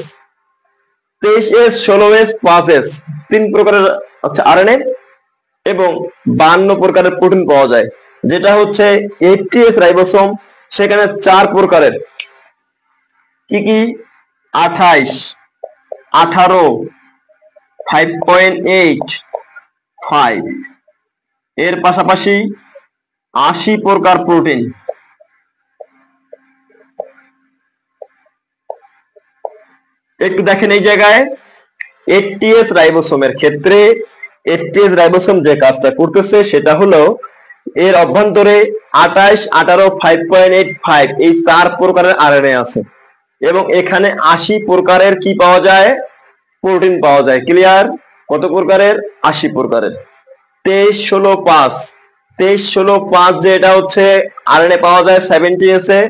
23s, 16s, 5s, 3 প্রকারের হচ্ছে আরএনএ এবং 52 প্রকারের প্রোটিন পাওয়া যায়। যেটা হচ্ছে 80s রাইবোসোম, সেখানে 4 প্রকারের। কি কি? 28, 18, 5.8, 5, এর পাশাপাশি 80 প্রকার প্রোটিন। একটু দেখেন এই জায়গায় 80s রাইবোসোমের ক্ষেত্রে 80s রাইবোসোম যে কাজটা করতেছে সেটা হলো এর অভ্যন্তরে 28, 18, 5.85 এই 4 প্রকারের আরএনএ আছে এবং এখানে 80 প্রকারের কি পাওয়া যায়? প্রোটিন পাওয়া যায়। ক্লিয়ার? কত প্রকারের? 80 প্রকারের। 23, 16, 5, 23, 16, 5 যে এটা হচ্ছে আরএনএ পাওয়া যায় 70s এ,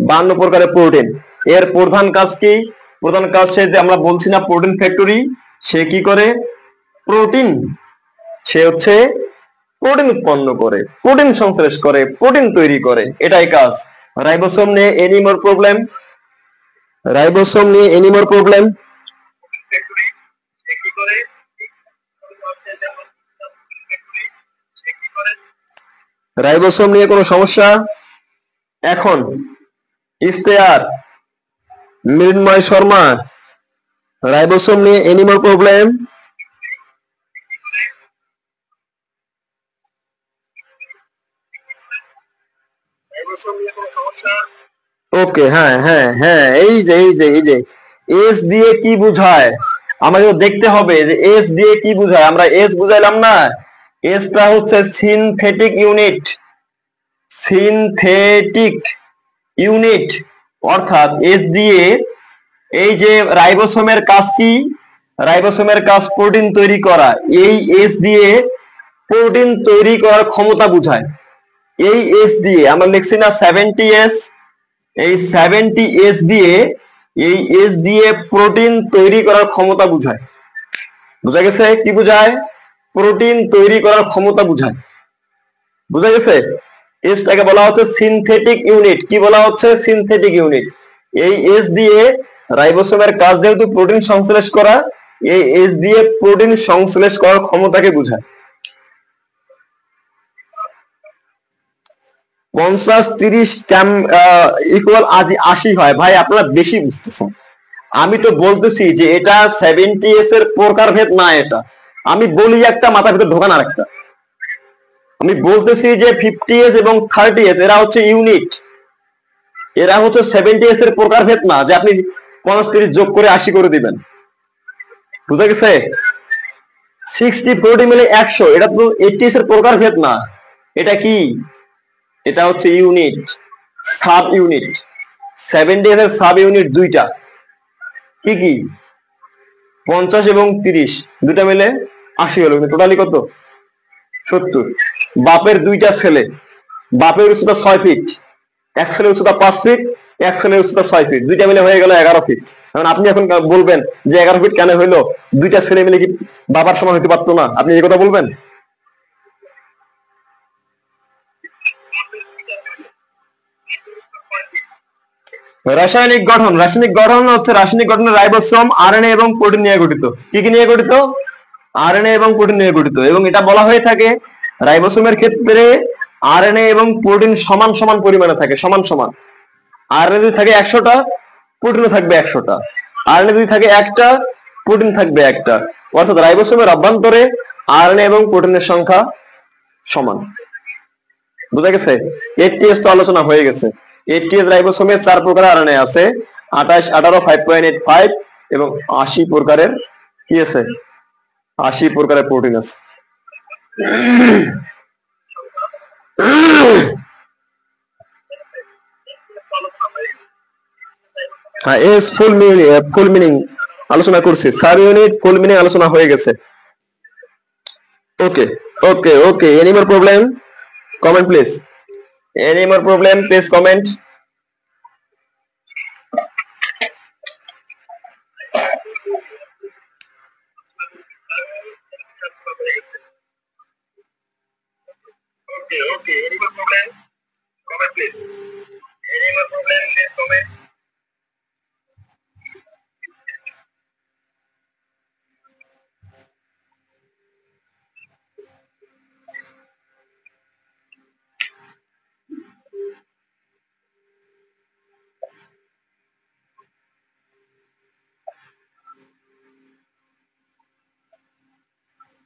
52 প্রকারের প্রোটিন। এর প্রধান কাজ কি? প্রধান কাজ সে যে আমরা বলছি না প্রোটিন ফ্যাক্টরি, সে কি করে? প্রোটিন, সে হচ্ছে প্রোটিন উৎপন্ন করে, প্রোটিন সংশ্লেষ করে, প্রোটিন তৈরি করে, এটাই কাজ। রাইবোসোম নিয়ে এনি মোর প্রবলেম? রাইবোসোম নিয়ে এনি মোর প্রবলেম? রাইবোসোম নিয়ে কোনো সমস্যা? এখন ইশতেহার, মৃন্ময় শর্মা, রাইবোসোম নিয়ে এনি মোর প্রবলেম? ওকে, হ্যাঁ হ্যাঁ হ্যাঁ, এই যে এস দিয়ে কি বুঝায় আমাদের দেখতে হবে যে এস দিয়ে কি বুঝায়। আমরা এস বুঝাইলাম না, এসটা হচ্ছে সিনথেটিক ইউনিট। সিনথেটিক ইউনিট অর্থাৎ এস দিয়ে, এই যে রাইবোসোমের কাজ কি? রাইবোসোমের কাজ প্রোটিন তৈরি করা। এই এস দিয়ে প্রোটিন তৈরি করার ক্ষমতা বুঝায়। এই এস দিয়ে আমরা লিখছি না 70s, এই 70s দিয়ে, এই এস দিয়ে প্রোটিন তৈরি করার ক্ষমতা বুঝায়। বুঝা গেছে? কি বুঝায়? প্রোটিন তৈরি করার ক্ষমতা বুঝায়। বুঝা গেছে? এসটাকে বলা হচ্ছে সিনথেটিক ইউনিট। কি বলা হচ্ছে? Synthetic unit. এই এস দিয়ে রাইবোসোমের কাজ যেহেতু প্রোটিন সংশ্লেষ করা, এই এস দিয়ে প্রোটিন সংশ্লেষ করার ক্ষমতাকে বোঝায়। 50, 30 ইকুয়াল 80 হয়। ভাই আপনারা বেশি বুঝতেছেন। আমি তো বলতেছি যে এটা 70s এর প্রকারভেদ না, এটা আমি বলি একটা, মাথার ভিতর ঢোকান আরেকটা। আমি বলতেছি যে 50s এবং 30s এরা হচ্ছে ইউনিট, এরা হচ্ছে 70s এর প্রকারভেদ না যে আপনি 50, 30 যোগ করে 80 করে দিবেন। বুঝা গেছে? 60, 40 মিলে 100, এটা তো 80s এর প্রকারভেদ না। এটা কি? এটা হচ্ছে ইউনিট, সাব ইউনিট। 70s এর সাব ইউনিট দুইটা। কি কি? 50 এবং 30 দুটা মিলে 80 হলো। টোটালি কত? 70। বাপের দুইটা ছেলে, বাপের উচ্চতা 6 ফিট, এক ছেলের উচ্চতা 5 ফিট, এক ছেলের উচ্চতা 6 ফিট, দুইটা মিলে হয়ে গেল 11 ফিট। এখন আপনি এখন বলবেন যে 11 ফিট কেন হইলো? দুইটা ছেলে মিলে কি বাবার সমান হইতে পারতো না? আপনি এই কথা বলবেন? রাসায়নিক গঠন, রাসায়নিক গঠন হচ্ছে রাসায়নিক গঠনের রাইবোসোম আরএনএ এবং প্রোটিন নিয়ে গঠিত। কি কি নিয়ে গঠিত? আরএনএ এবং প্রোটিন নিয়ে গঠিত, এবং এটা বলা হয়ে থাকে রাইবোসোমের ক্ষেত্রে আরএনএ এবং প্রোটিন সমান সমান পরিমাণে থাকে, সমান সমান। আরএনএ যদি থাকে 100টা, প্রোটিনও থাকবে 100টা। আরএনএ যদি থাকে একটা, প্রোটিন থাকবে একটা। অর্থাৎ রাইবোসোমের অভ্যন্তরে আরএনএ এবং প্রোটিনের সংখ্যা সমান। বুঝা গেছে? 8টিএস তো আলোচনা হয়ে গেছে। 8টিএস রাইবোসোমে 4 প্রকার আরএনএ আছে, 28, 18, 5.85 এবং 80 প্রকারের কি আছে? 80 প্রকারের প্রোটিন আছে। হ্যাঁ, এস ফুল মিনিং আলোচনা করছি, সাব ইউনিট ফুল মিনিং আলোচনা হয়ে গেছে। Okay okay okay, any more problem? Comment please. Any more problem? Please comment. Okay, any more problem? Comment please. Any more problem? Please comment.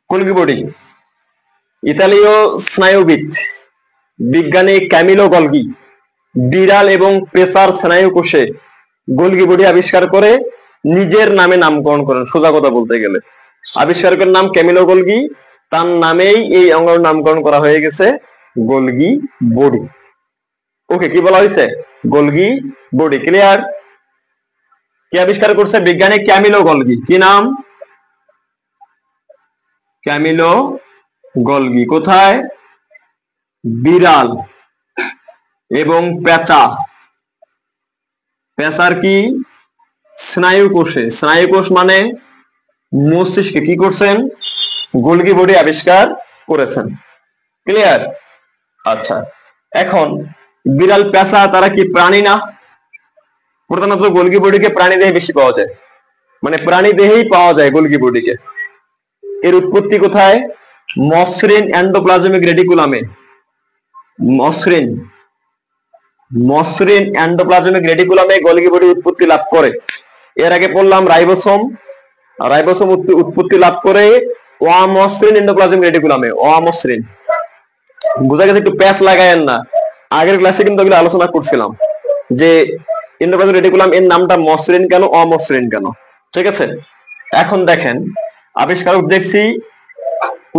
Golgi body, ইতালীয় স্নায়ুবিদ বিজ্ঞানী Camilo Golgi বিড়াল এবং পেশার স্নায়ু কোষে গোলগি বডি আবিষ্কার করে নিজের নামে নামকরণ করেন। সোজা কথা বলতে গেলে আবিষ্কারকের নাম ক্যামিলো গলগি, তার নামেই এই অঙ্গের নামকরণ করা হয়ে গেছে গোলগি বডি। ওকে, কি বলা হয়েছে? Golgi body. ক্লিয়ার? কি আবিষ্কার করছে? বিজ্ঞানী ক্যামিলো গলগি। কি নাম? Camilo Golgi. কোথায়? বিড়াল এবং পেঁচা, পেঁচার কি? স্নায়ু কোষে। স্নায়ু কোষ মানে মস্তিষ্কে কি করছেন? গোলগি বডি আবিষ্কার করেছেন। ক্লিয়ার? আচ্ছা, এখন বিড়াল পেঁচা তারা কি প্রাণী না? প্রধানত গোলগি বডিকে প্রাণী দেহে বেশি পাওয়া যায়, মানে প্রাণী দেহেই পাওয়া যায় গোলগি বডিকে। এর উৎপত্তি কোথায়? মসৃণ এন্ডোপ্লাজমিক রেটিকুলামে। মসৃণ মসৃণ এন্ডোপ্লাজমিক রেটিকুলামে গোলগি বডি উৎপত্তি লাভ করে। এর আগে পড়লাম রাইবোসোম, রাইবোসোম উৎপত্তি লাভ করে অমসৃণ এন্ডোপ্লাজমিক রেটিকুলামে। অমসৃণ, বুঝা গেছে? একটু প্যাচ লাগায়েন না, আগের ক্লাসে কিন্তু এগুলো আলোচনা করছিলাম যে এন্ডোপ্লাজমিক রেটিকুলাম এর নামটা মসৃণ কেন, অমসৃণ কেন। ঠিক আছে, এখন দেখেন আবিষ্কারক দেখছি,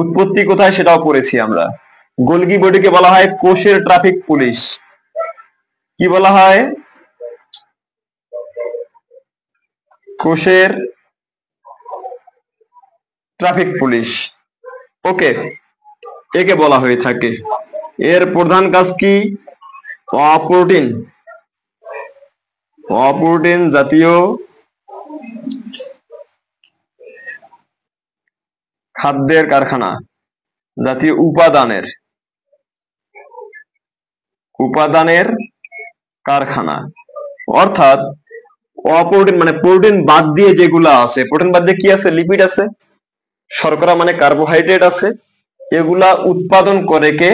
উৎপত্তি কোথায় সেটাও পড়েছি আমরা। গোলগি বডিকে বলা হয় কোষের ট্রাফিক পুলিশ। কি বলা হয়? কোষের ট্রাফিক পুলিশ। ওকে, একে বলা হয়ে থাকে। এর প্রধান কাজ কি? অপ্রোটিন অপ্রোটিন জাতীয় খাদ্যের কারখানা, জাতীয় উপাদানের কারখানা। অর্থাৎ অপ্রোটিন মানে প্রোটিন বাদ দিয়ে যেগুলো আছে, প্রোটিন বাদ দিয়ে কি আছে? লিপিড আছে, শর্করা মানে কার্বোহাইড্রেট আছে। এগুলা উৎপাদন করে কে?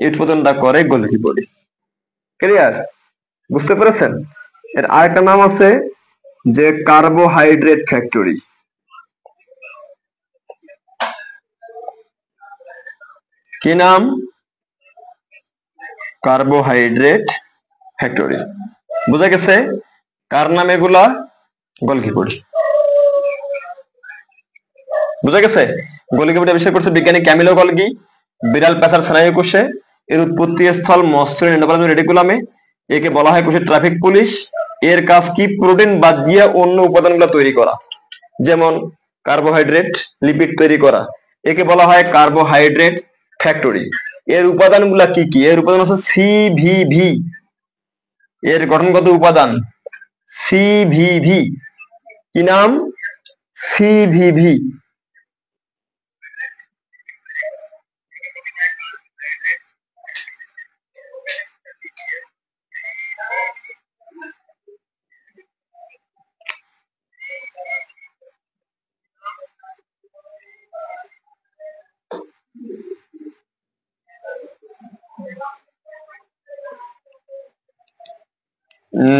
উৎপাদনটা করে গোলগি বডি। ক্লিয়ার? বুঝতে পেরেছেন? এর আরেকটা নাম আছে যে কার্বোহাইড্রেট ফ্যাক্টরি। কি নাম? Carbohydrate factory. বুঝা গেছে? কার নাম এগুলা? Golgi body. বুঝা গেছে? গোলগি বডি আবিষ্কার করছে বিজ্ঞানী ক্যামিলো গলগি বিড়াল পেঁচার স্নায়ু কোষে। এর উৎপত্তি স্থল মসৃণ এন্ডোপ্লাজমিক রেটিকুলামে। একে বলা হয় কোষের ট্রাফিক পুলিশ। এর কাজ কি? প্রোটিন বাদ দিয়ে অন্য উপাদানগুলো তৈরি করা, যেমন কার্বোহাইড্রেট, লিপিড তৈরি করা। একে বলা হয় কার্বোহাইড্রেট ফ্যাক্টরি। এর উপাদানগুলা কি কি? এর উপাদান হচ্ছে সিভিভি। এর গঠনগত উপাদান সিভিভি। কি নাম? সিভিভি।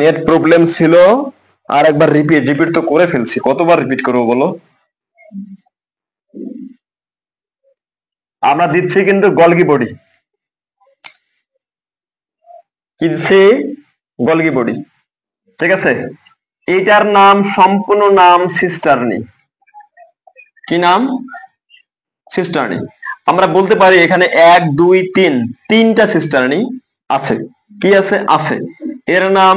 নেট প্রবলেম ছিল। আর একবার রিপিট তো করে ফেলছি, কতবার রিপিট করবো বলো? আমরা দিচ্ছি কিন্তু গলগি বডি, কি দিচ্ছি? গলগি বডি, ঠিক আছে। এইটার নাম, সম্পূর্ণ নাম সিস্টার্নি। কি নাম? সিস্টার্নি। আমরা বলতে পারি এখানে 1 2 3 তিনটা সিস্টার্নি আছে। কি আছে? আছে। এর নাম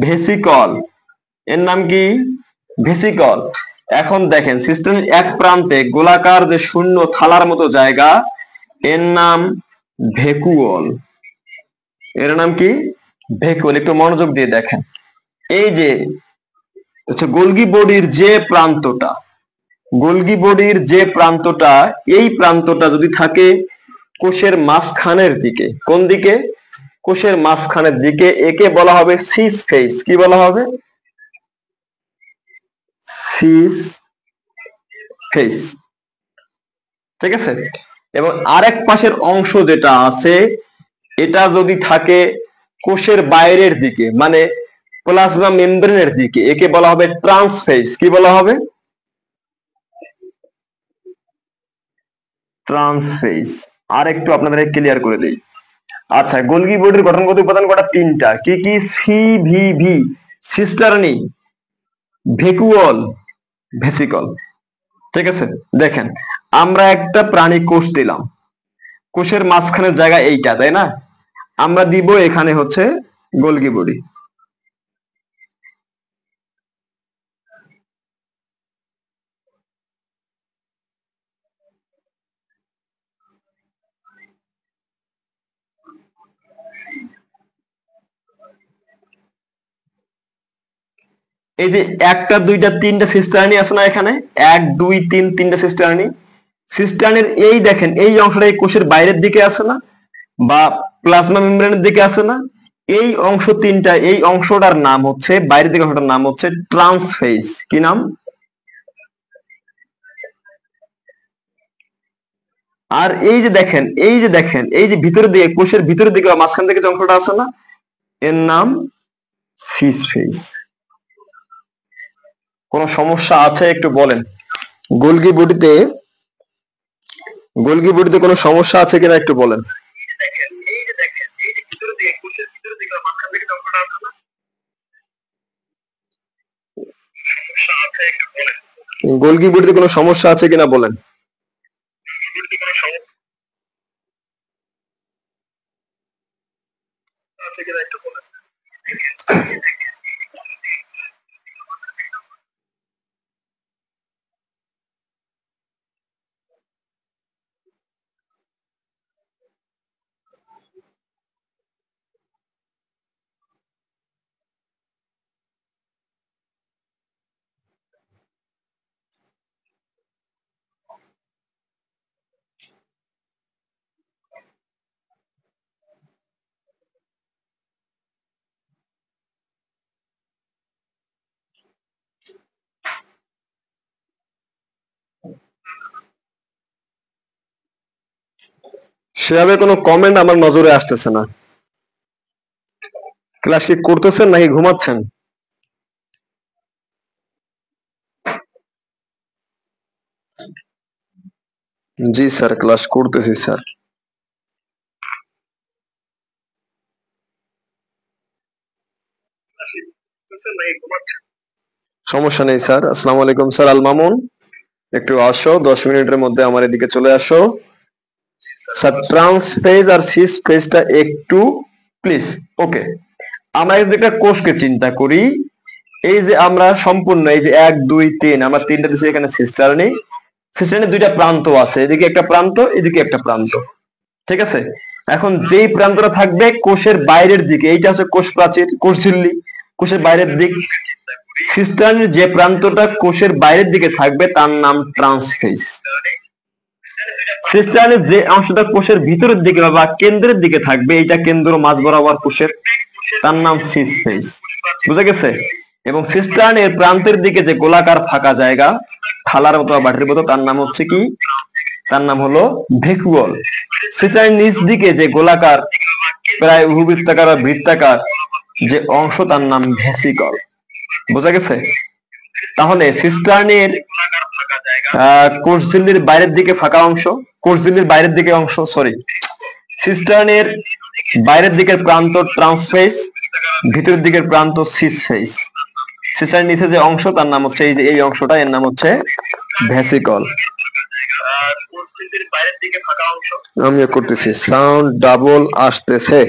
ভেসিকল। এর নাম কি? ভেসিকল। এখন দেখেন সিস্টার্নির এক প্রান্তে গোলাকার যে শূন্য থালার মতো জায়গা, এর নাম ভেকুওল। এর নাম কি? ভেকুওল। একটু মনোযোগ দিয়ে দেখেন, এই যে গোলগি বডির যে প্রান্তটা, গোলগি বডির যে প্রান্তটা, এই প্রান্তটা যদি থাকে কোষের মাঝখানের দিকে, কোন দিকে? কোষের মাঝখানের দিকে, একে বলা হবে সিস ফেস। কি বলা হবে? সিস ফেস, ঠিক আছে। এবং আরেক পাশের অংশ যেটা আছে, এটা যদি থাকে কোষের বাইরের দিকে, মানে প্লাজমা মেমব্রেনের দিকে, একে বলা হবে ট্রান্সফেস। কি বলা হবে? ট্রান্সফেস। আর একটু আপনাদের ক্লিয়ার করে দেই। আচ্ছা, গোলগি বডির গঠনগত উপাদান কটা? তিনটা। কি কি? সিভিভি, সিস্টার্নি, ভেকুওল, ভেসিকল, ঠিক আছে। দেখেন, আমরা একটা প্রাণী কোষ দিলাম, কোষের মাঝখানের জায়গা এইটা, তাই না? আমরা দিব এখানে হচ্ছে গোলগি বডি। এই যে একটা দুইটা তিনটা সিস্টার্নি আছে না এখানে, 1 2 3 তিনটা সিস্টার্নি। সিস্টার্নির এই দেখেন এই অংশটা এই কোষের বাইরের দিকে আছে না, বা প্লাজমা মেমব্রেনের দিকে আছে না? এই অংশ তিনটা, এই অংশটার নাম হচ্ছে, বাইরের দিকে অংশটার নাম হচ্ছে ট্রান্সফেস। কি নাম? আর এই যে দেখেন, এই যে দেখেন, এই যে ভিতরের দিকে, কোষের ভিতরের দিকে বা মাঝখান থেকে যে অংশটা আছে না, এর নাম সিস ফেস। কোনো সমস্যা আছে একটু বলেন। গোলগি বডিতে, গোলগি বডিতে কোনো সমস্যা আছে কিনা একটু বলেন। গোলগি বডিতে কোনো সমস্যা আছে কিনা বলেন। সেভাবে কোনো কমেন্ট আমার নজরে আসতেছে না। ক্লাস কি করতেছেন নাকি ঘুমাচ্ছেন? জি স্যার, ক্লাস করতেছি স্যার। সমস্যা নেই স্যার। আসসালামু আলাইকুম স্যার। আল মামুন, একটু আসো, 10 মিনিটের মধ্যে আমার এদিকে চলে আসো। স্যার ট্রান্সফেজ আর সিস ফেজটা একটু প্লিজ। ওকে, আমরা যদি একটা কোষকে চিন্তা করি, এই যে আমরা সম্পূর্ণ এই যে 1 2 3 আমরা তিনটা দিচ্ছি এখানে সিস্টার্নি। সিস্টার্নির দুইটা প্রান্ত আছে, এদিকে একটা প্রান্ত, এদিকে একটা প্রান্ত, ঠিক আছে। এখন যেই প্রান্তটা থাকবে কোষের বাইরের দিকে, এইটা হচ্ছে কোষ প্রাচীর, কোষ ঝিল্লি, কোষের বাইরের দিক। সিস্টার্নির যে প্রান্তটা কোষের বাইরের দিকে থাকবে তার নাম ট্রান্সফেজ। সিস্টার্নির যে অংশটা কোষের ভিতরের দিকে বা কেন্দ্রের দিকে থাকবে, এইটা কেন্দ্র মাঝ বরাবর কোষের, তার নাম সিস ফেজ। বুঝা গেছে? এবং সিস্টার্নের প্রান্তের দিকে যে গোলাকার ফাঁকা জায়গা, থালার মতো বা বাটির মতো, তার নাম হচ্ছে কি? তার নাম হলো ভেকুওল। সিস্টার্নের নিচ দিকে যে গোলাকার, প্রায় বৃত্তাকার বা বৃত্তাকার যে অংশ তার নাম ভেসিকল। বোঝা গেছে? তাহলে সিস্টার্নের কোষঝিল্লির বাইরের দিকে ফাঁকা অংশ, কোষঝিল্লির বাইরের দিকে অংশ, সরি, সিস্টার্নের বাইরের দিকের প্রান্ত ট্রান্সফেস, ভিতরের দিকের প্রান্ত সিসফেস। সিস্টার্নের নিচে যে অংশ তার নাম হচ্ছে এই যে এই অংশটা, এর নাম হচ্ছে ভেসিকল। আমিও করতেছি, সাউন্ড ডাবল আসতেছে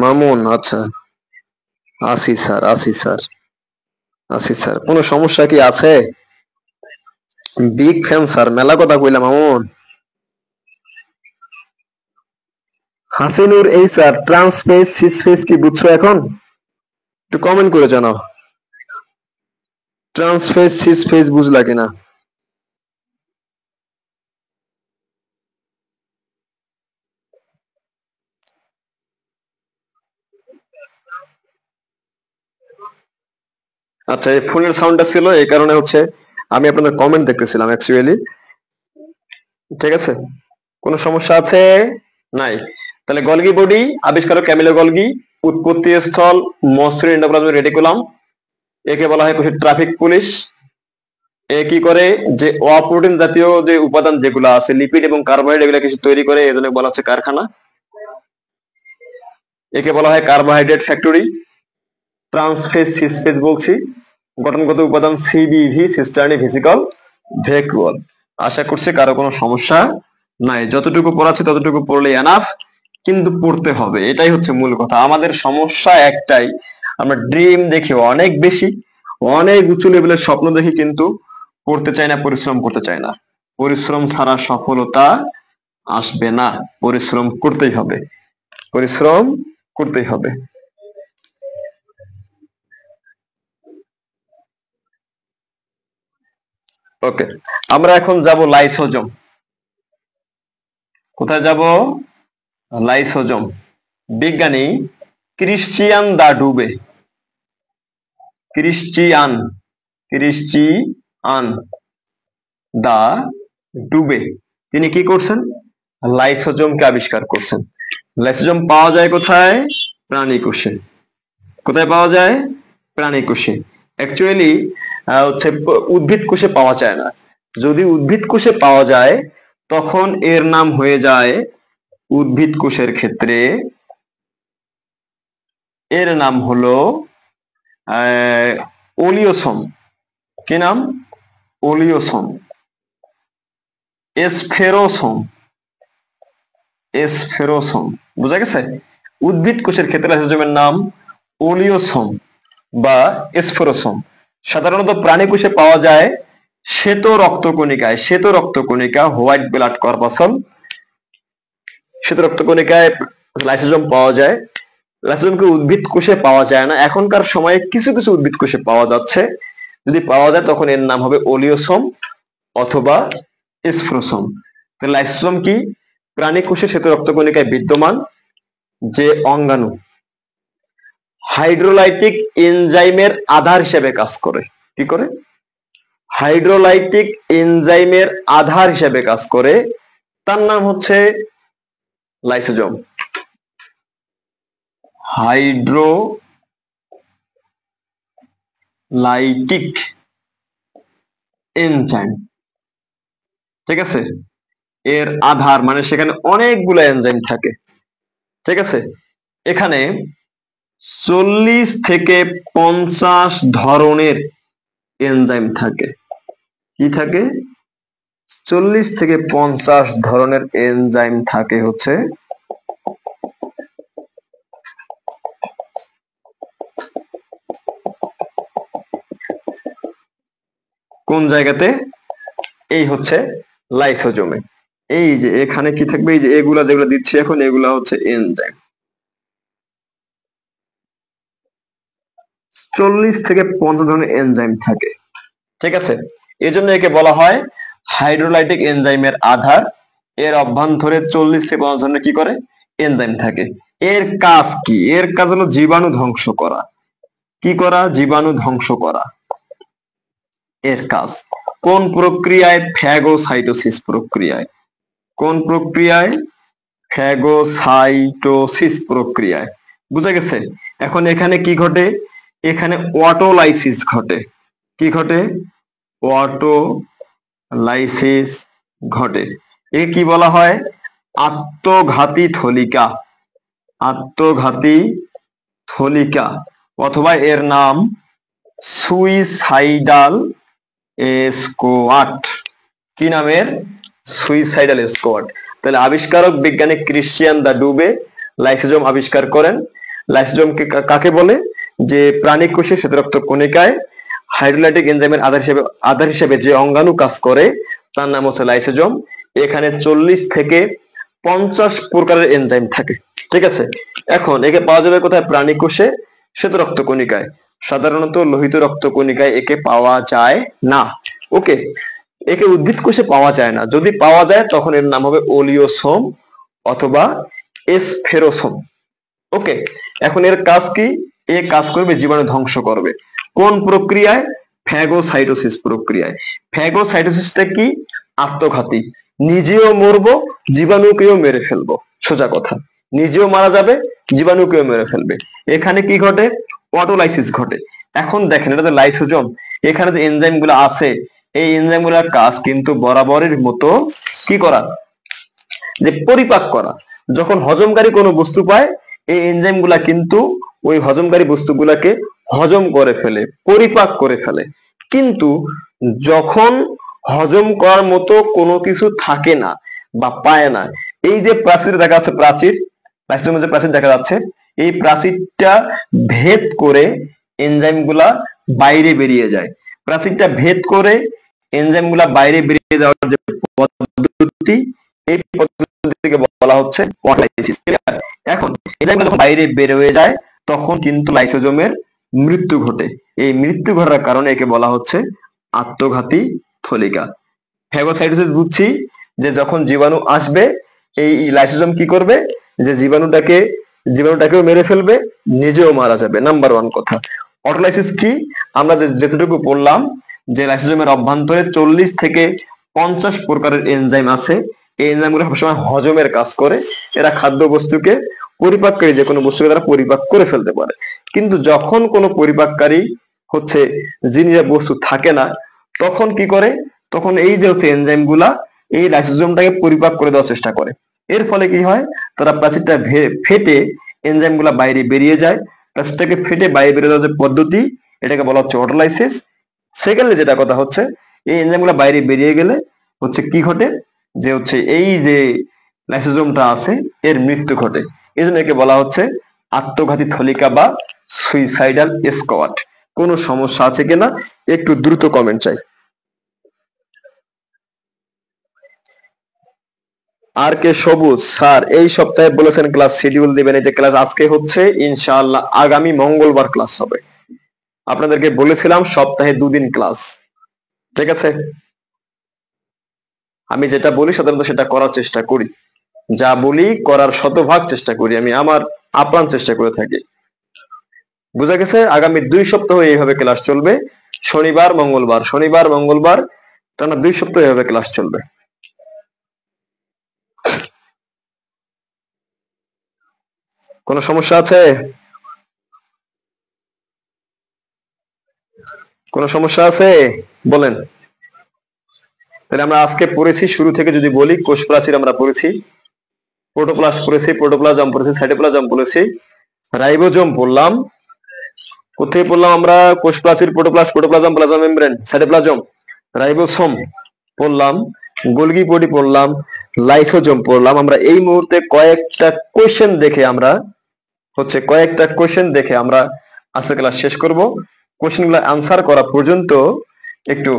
মামুন। আচ্ছা, আসি স্যার, আসি স্যার, আসি স্যার। কোনো সমস্যা কি আছে? বিগ ফ্যান স্যার, মেলা কথা কইলাম মামুন। হাসিনুর, এই স্যার ট্রান্সফেস সিসফেস কি বুঝছো এখন? একটু কমেন্ট করে জানাও ট্রান্সফেস সিসফেস বুঝলা কিনা। আচ্ছা, এই ফোনের সাউন্ডটা ছিল, এই কারণে হচ্ছে আমি আপনাদের কমেন্ট দেখতেছিলাম অ্যাকচুয়ালি। ঠিক আছে, কোনো সমস্যা আছে? নাই। তাহলে গলগি বডি, আবিষ্কারক ক্যামিলো গলগি। উৎপত্তি স্থল মসৃণ এন্ডোপ্লাজমিক রেটিকুলাম, একে বলা হয় কোষের ট্রাফিক পুলিশ। এ কি করে, যে অপ্রোটিন জাতীয় যে উপাদান যেগুলো আছে, লিপিড এবং কার্বোহাইড্রেট, এগুলো কিছু তৈরি করে, এজন্য বলা হচ্ছে কারখানা। একে বলা হয় কার্বোহাইড্রেট ফ্যাক্টরি। ট্রান্সফেস সিসফেস বলছি। গঠনগত উপাদান সিবিভি, সিস্টার্নি ভেসিকল, ভ্যাকুয়াল। আশা করছি কারো কোনো সমস্যা নাই। যতটুকু পড়াচ্ছি ততটুকু পড়লে এনাফ, কিন্তু পড়তে হবে, এটাই হচ্ছে মূল কথা। আমাদের সমস্যা একটাই, আমরা ড্রিম দেখি অনেক বেশি, অনেক উঁচু লেভেলের স্বপ্ন দেখি, কিন্তু পড়তে চাই না, পরিশ্রম করতে চাই না। পরিশ্রম ছাড়া সফলতা আসবে না, পরিশ্রম করতেই হবে, পরিশ্রম করতেই হবে। ওকে, আমরা এখন যাব লাইসোজোম। কোথায় যাব? লাইসোজোম। বিজ্ঞানী ক্রিশ্চিয়ান দা ডুবে, ক্রিশ্চিয়ান, ক্রিশ্চিয়ান দা ডুবে, তিনি কি করছেন? লাইসোজোমকে আবিষ্কার করছেন। লাইসোজোম পাওয়া যায় কোথায়? প্রাণী কোষে। কোথায় পাওয়া যায়? প্রাণী কোষে। অ্যাকচুয়ালি হচ্ছে উদ্ভিদ কোষে পাওয়া যায় না। যদি উদ্ভিদ কোষে পাওয়া যায় তখন এর নাম হয়ে যায়, উদ্ভিদ কোষের ক্ষেত্রে এর নাম হলো ওলিওসোম। কি নাম? ওলিওসোম। এসফেরোসোম, এসফেরোসোম। বুঝা গেছে? উদ্ভিদ কোষের ক্ষেত্রে লাইসোজোমের নাম ওলিওসোম বা এসফেরোসোম। সাধারণত প্রাণী কোষে পাওয়া যায় শ্বেত রক্তকণিকায়, শ্বেত রক্তকণিকা, হোয়াইট ব্লাড কর্পাসল। শ্বেত রক্তকণিকায় লাইসোজোম পাওয়া যায়। লাইসোজোমকে উদ্ভিদ কোষে পাওয়া যায় না, এখনকার সময়ে কিছু কিছু উদ্ভিদ কোষে পাওয়া যাচ্ছে। যদি পাওয়া যায় তখন এর নাম হবে ওলিওসোম অথবা এসফেরোসোম। লাইসোজোম কি? প্রাণী কোষে শ্বেত রক্তকণিকায় বিদ্যমান যে অঙ্গাণু হাইড্রোলাইটিক এনজাইমের আধার হিসেবে কাজ করে। কি করে? হাইড্রোলাইটিক এনজাইমের আধার হিসেবে কাজ করে, তার নাম হচ্ছে লাইসোজোম। হাইড্রোলাইটিক এনজাইম, ঠিক আছে? এর আধার মানে সেখানে অনেকগুলো এনজাইম থাকে। ঠিক আছে, এখানে 40 থেকে 50 ধরনের এনজাইম থাকে। কি থাকে? 40 থেকে 50 ধরনের এনজাইম থাকে হচ্ছে কোন জায়গাতে? এই হচ্ছে লাইসোজোমে। এই যে এখানে কি থাকবে? এই যে এগুলা যেগুলো দিচ্ছি এখন, এগুলা হচ্ছে এনজাইম। 40 থেকে 50 ধরনের এনজাইম থাকে। ঠিক আছে, এজন্য একে বলা হয় হাইড্রোলাইটিক এনজাইমের আধার। এর অভ্যন্তরে 40 থেকে 50 ধরনের কি করে? এনজাইম থাকে। এর কাজ কি? এর কাজ হলো জীবাণু ধ্বংস করা। কি করা? জীবাণু ধ্বংস করা এর কাজ। কোন প্রক্রিয়ায়? ফ্যাগোসাইটোসিস প্রক্রিয়ায়। কোন প্রক্রিয়ায়? ফ্যাগোসাইটোসিস প্রক্রিয়ায়। বুঝা গেছে? এখন এখানে কি ঘটে? এখানে অটোলাইসিস ঘটে। কি ঘটে? অটোলাইসিস ঘটে। একে কি বলা হয়? আত্মঘাতী থলিকা। আত্মঘাতী থলিকা, অথবা এর নাম সুইসাইডাল স্কোয়াড। কি নামের? Suicidal squad. তাহলে আবিষ্কারক বিজ্ঞানী ক্রিশ্চিয়ান দা ডুবে লাইসোজোম আবিষ্কার করেন। লাইসোজোমকে কাকে বলে? যে প্রাণী কোষের শ্বেতরক্ত কণিকায় হাইড্রোলাইটিক এনজাইমের আধার হিসেবে যে অঙ্গাণু কাজ করে তার নাম হচ্ছে লাইসোজোম। এখানে 40 থেকে 50 প্রকারের এনজাইম থাকে। ঠিক আছে, এখন একে পাওয়া যাবে কোথায়? প্রাণী কোষে শ্বেতরক্ত কণিকায়। সাধারণত লোহিত রক্ত কণিকায় একে পাওয়া যায় না। ওকে, একে উদ্ভিদ কোষে পাওয়া যায় না। যদি পাওয়া যায় তখন এর নাম হবে ওলিওসোম অথবা এসফেরোসোম। ওকে, এখন এর কাজ কি? এ কাজ করবে জীবাণু ধ্বংস করবে। কোন প্রক্রিয়ায়? ফ্যাগোসাইটোসিস প্রক্রিয়ায়। ফ্যাগোসাইটোসিসটা কি? আত্মঘাতী। নিজেও মরবো, জীবাণুকেও মেরে ফেলবো। সোজা কথা, নিজেও মারা যাবে, জীবাণুকেও মেরে ফেলবে। এখানে কি ঘটে? অটোলাইসিস ঘটে। এখন দেখেন, এটা যে লাইসোজোম, এখানে যে এনজাইম গুলো আছে, এই এনজাইম গুলোর কাজ কিন্তু বরাবরের মতো কি করা? যে পরিপাক করা। যখন হজমকারী কোনো বস্তু পায়, এই এনজাইম গুলা কিন্তু ওই হজমকারী বস্তুগুলাকে হজম করে ফেলে, পরিপাক করে ফেলে। কিন্তু যখন হজম করার মতো কোনো কিছু থাকে না বা পায় না, এই যে প্রাচীর দেখা যাচ্ছে, প্রাচীর, লাইসোজোমের যে প্রাচীর দেখা যাচ্ছে, এই প্রাচীরটা ভেদ করে এনজাইম গুলা বাইরে বেরিয়ে যায়। প্রাচীরটা ভেদ করে এনজাইম গুলা বাইরে বেরিয়ে যাওয়ার যে পদ্ধতি, এই পদ্ধতিকে বলা হচ্ছে অটোলাইসিস। এখন এনজাইম যখন বাইরে বের হয়ে যায় তখন কিন্তু লাইসোজোমের মৃত্যু ঘটে। এই মৃত্যু ঘটার কারণে একে বলা হচ্ছে আত্মঘাতী থলিকা। ফ্যাগোসাইটোসিস বুঝছি যে যখন জীবাণু আসবে, এই লাইসোজোম কি করবে? যে জীবাণুটাকেও মেরে ফেলবে, নিজেও মারা যাবে। নাম্বার ওয়ান কথা। অটোলাইসিস কি? আমরা যেটুকু পড়লাম যে লাইসোজোমের অভ্যন্তরে 40 থেকে 50 প্রকারের এনজাইম আছে। এই এনজাইম গুলো সবসময় হজমের কাজ করে। এরা খাদ্য বস্তুকে পরিপাককারী যে কোনো বস্তুকে তারা পরিপাক করে ফেলতে পারে। কিন্তু যখন কোনো পরিপাককারী হচ্ছে জিনিস বস্তু থাকে না, তখন কি করে? তখন এই যে হচ্ছে এনজাইম গুলা এই লাইসোজোমটাকে পরিপাক করে দেওয়ার চেষ্টা করে। এর ফলে কি হয়? তারা প্লাস্টিকটা ফেটে এনজাইম গুলা বাইরে বেরিয়ে যায়। প্লাস্টিকটাকে ফেটে বাইরে বেরিয়ে দেওয়ার যে পদ্ধতি, এটাকে বলা হচ্ছে অটোলাইসিস। সেকেন্ডলি যেটা কথা হচ্ছে, এই এনজাইম গুলা বাইরে বেরিয়ে গেলে হচ্ছে কি ঘটে? যে হচ্ছে এই যে লাইসোজোমটা আছে এর মৃত্যু ঘটে। এই জন্য একে বলা হচ্ছে আত্মঘাতী থলিকা বা সুইসাইডাল স্কোয়াড। কোনো সমস্যা আছে কিনা একটু দ্রুত কমেন্ট চাই। আর কে সবুজ স্যার এই সপ্তাহে বলেছেন ক্লাস শিডিউল দিবেন। এই যে ক্লাস আজকে হচ্ছে, ইনশাআল্লাহ আগামী মঙ্গলবার ক্লাস হবে। আপনাদেরকে বলেছিলাম সপ্তাহে 2 দিন ক্লাস। ঠিক আছে, আমি যেটা বলি সাধারণত সেটা করার চেষ্টা করি। যা বলি করার শতভাগ চেষ্টা করি, আমি আমার আপ্রাণ চেষ্টা করে থাকি। বুঝা গেছে? আগামী 2 সপ্তাহ এইভাবে ক্লাস চলবে। শনিবার মঙ্গলবার, শনিবার মঙ্গলবার, টানা 2 সপ্তাহ এইভাবে ক্লাস চলবে। কোনো সমস্যা আছে? কোনো সমস্যা আছে বলেন। তাহলে আমরা আজকে পড়েছি, শুরু থেকে যদি বলি, কোষ প্রাচীর আমরা পড়েছি, প্রোটোপ্লাস্ট পড়েছি, প্রোটোপ্লাজম পড়েছি, সাইটোপ্লাজম পড়েছি, রাইবোজোম পড়লাম। কোথায় পড়লাম আমরা? কোষ প্রাচীর, protoplast, protoplasm, plasma membrane, cytoplasm, ribosome পড়লাম, গোলগি বডি পড়লাম, লাইসোজোম পড়লাম। আমরা এই মুহূর্তে কয়েকটা কোয়েশ্চেন দেখে আমরা আজকে ক্লাস শেষ করব। কোয়েশ্চেনগুলো আনসার করা পর্যন্ত একটু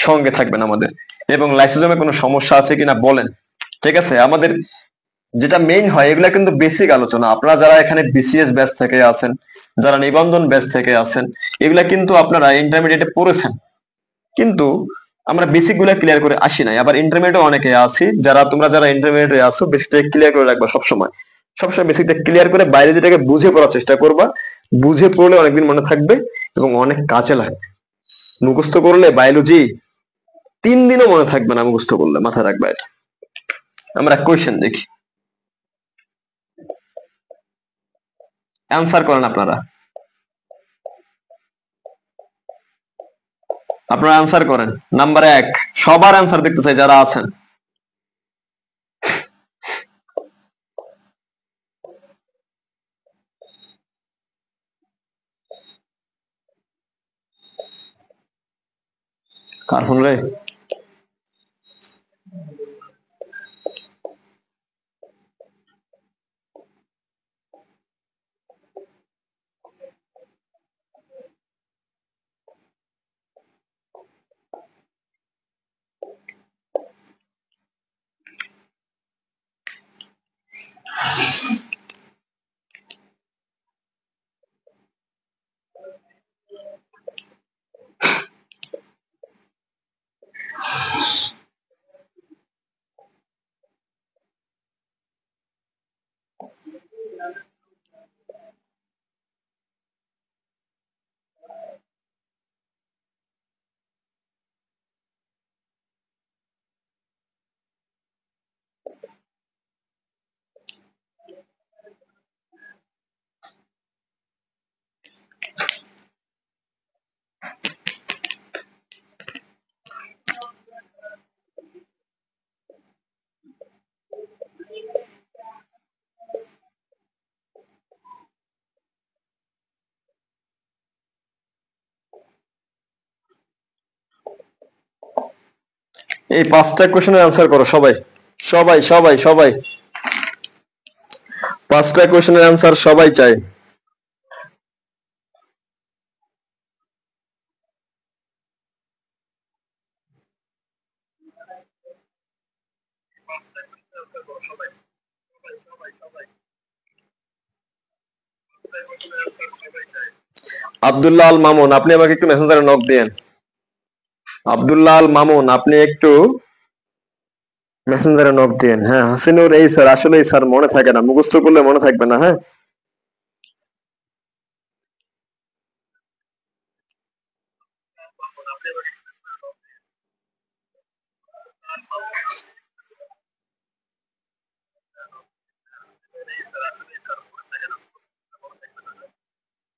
সঙ্গে থাকবেন আমাদের, এবং লাইসোজোমে কোনো সমস্যা আছে কিনা বলেন। ঠিক আছে, আমাদের যেটা মেইন হয় এগুলা কিন্তু বেসিক আলোচনা। আপনারা যারা এখানে বিসিএস ব্যাচ থেকে আছেন, যারা নিবন্ধন ব্যাচ থেকে আছেন, এগুলা কিন্তু আপনারা ইন্টারমিডিয়েটে পড়েছেন, কিন্তু আমরা বেসিক গুলা ক্লিয়ার করে আসি নাই। আবার ইন্টারমিডিয়েটে অনেকে আছি, যারা ইন্টারমিডিয়েটে আসো, বেসিকটা ক্লিয়ার করে রাখবা সবসময়। সবসময় বেসিকটা ক্লিয়ার করে বাইরে যেটাকে বুঝে পড়ার চেষ্টা করবা। বুঝে পড়লে অনেকদিন মনে থাকবে এবং অনেক কাজে লাগবে। মুখস্থ করলে বায়োলজি 3 দিনও মনে থাকবে না, মুখস্থ করলে। মাথায় রাখবা এটা। আমরা কোয়েশ্চেন দেখি। অ্যান্সার করেন আপনারা অ্যান্সার করেন। নাম্বার 1, সবার অ্যান্সার দেখতে চাই যারা আছেন। কার ফোন রে? এই 5টা কোশ্চেনের অ্যান্সার করো সবাই সবাই সবাই সবাই 5টা কোশ্চেনের অ্যান্সার সবাই চাই। আব্দুল্লাহ আল মামুন, আপনি আমাকে একটু মেসেঞ্জারে নক দেন। আব্দুল্লাহ আল মামুন, আপনি একটু মেসেঞ্জারে নক দেন। হ্যাঁ, হাসিনুর, এই স্যার, আসলে এই স্যার মনে থাকে না, মুখস্থ করলে মনে থাকবে না। হ্যাঁ,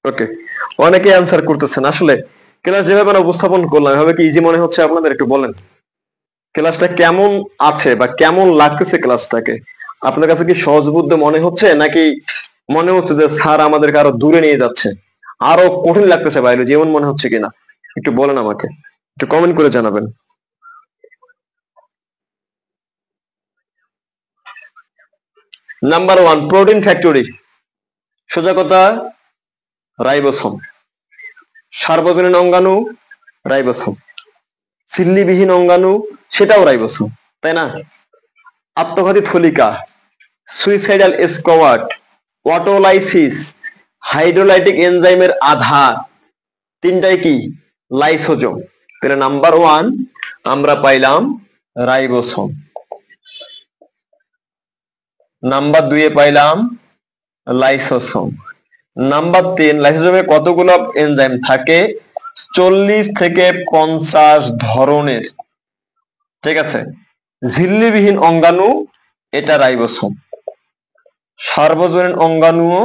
ওকে। অনেকে অ্যান্সার করতেছেন। আসলে ক্লাস যেভাবে আমরা উপস্থাপন করলাম এভাবে কি ইজি মনে হচ্ছে আপনাদের? একটু বলেন ক্লাসটা কেমন আছে বা কেমন লাগতেছে ক্লাসটাকে। আপনার কাছে কি সহজবোধ্য মনে হচ্ছে, নাকি মনে হচ্ছে যে স্যার আমাদেরকে আরো দূরে নিয়ে যাচ্ছে, আরো কঠিন লাগতেছে বায়োলজি, এমন মনে হচ্ছে কিনা একটু বলেন আমাকে, একটু কমেন্ট করে জানাবেন। নাম্বার 1, প্রোটিন ফ্যাক্টরি, সোজা কথা রাইবোসোম। সার্বজনীন অঙ্গাণু রাইবোসোম। ঝিল্লিবিহীন অঙ্গাণু সেটাও রাইবোসোম, তাই না? আত্মঘাতী থলিকা, সুইসাইডাল স্কোয়াড, অটোলাইসিস, হাইড্রোলাইটিক এনজাইমের আধার, তিনটাই কি? লাইসোজোম। তাহলে নাম্বার 1 আমরা পাইলাম রাইবোসোম। নাম্বার 2 এ পাইলাম লাইসোসোম। নাম্বার 3, লাইসোজোমে কতগুলো এনজাইম থাকে? 40 থেকে 50 ধরনের। ঠিক আছে। ঝিল্লিবিহীন অঙ্গাণু এটা রাইবোসোম। সার্বজনীন অঙ্গাণুও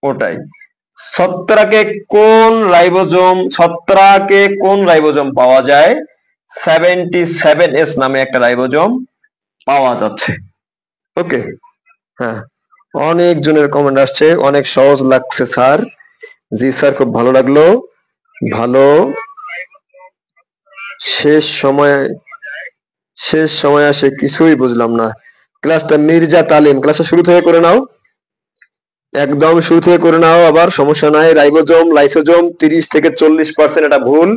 ওটাই। ছত্রাকে কোন রাইবোজোম পাওয়া যায়? 77S নামে একটা রাইবোজোম পাওয়া যাচ্ছে। ওকে, হ্যাঁ, অনেক জনের কমেন্ট আসছে, অনেক সহজ লাগছে স্যার। জি স্যার, খুব ভালো লাগলো। ভালো। শেষ সময় আসে কিছুই বুঝলাম না। ক্লাসটা মির্জা তালিম, ক্লাসটা শুরু থেকে করে নাও, একদম শুরু থেকে করে নাও, আবার সমস্যা নাই। রাইবোজোম, লাইসোজোম 30 থেকে 40%, এটা ভুল।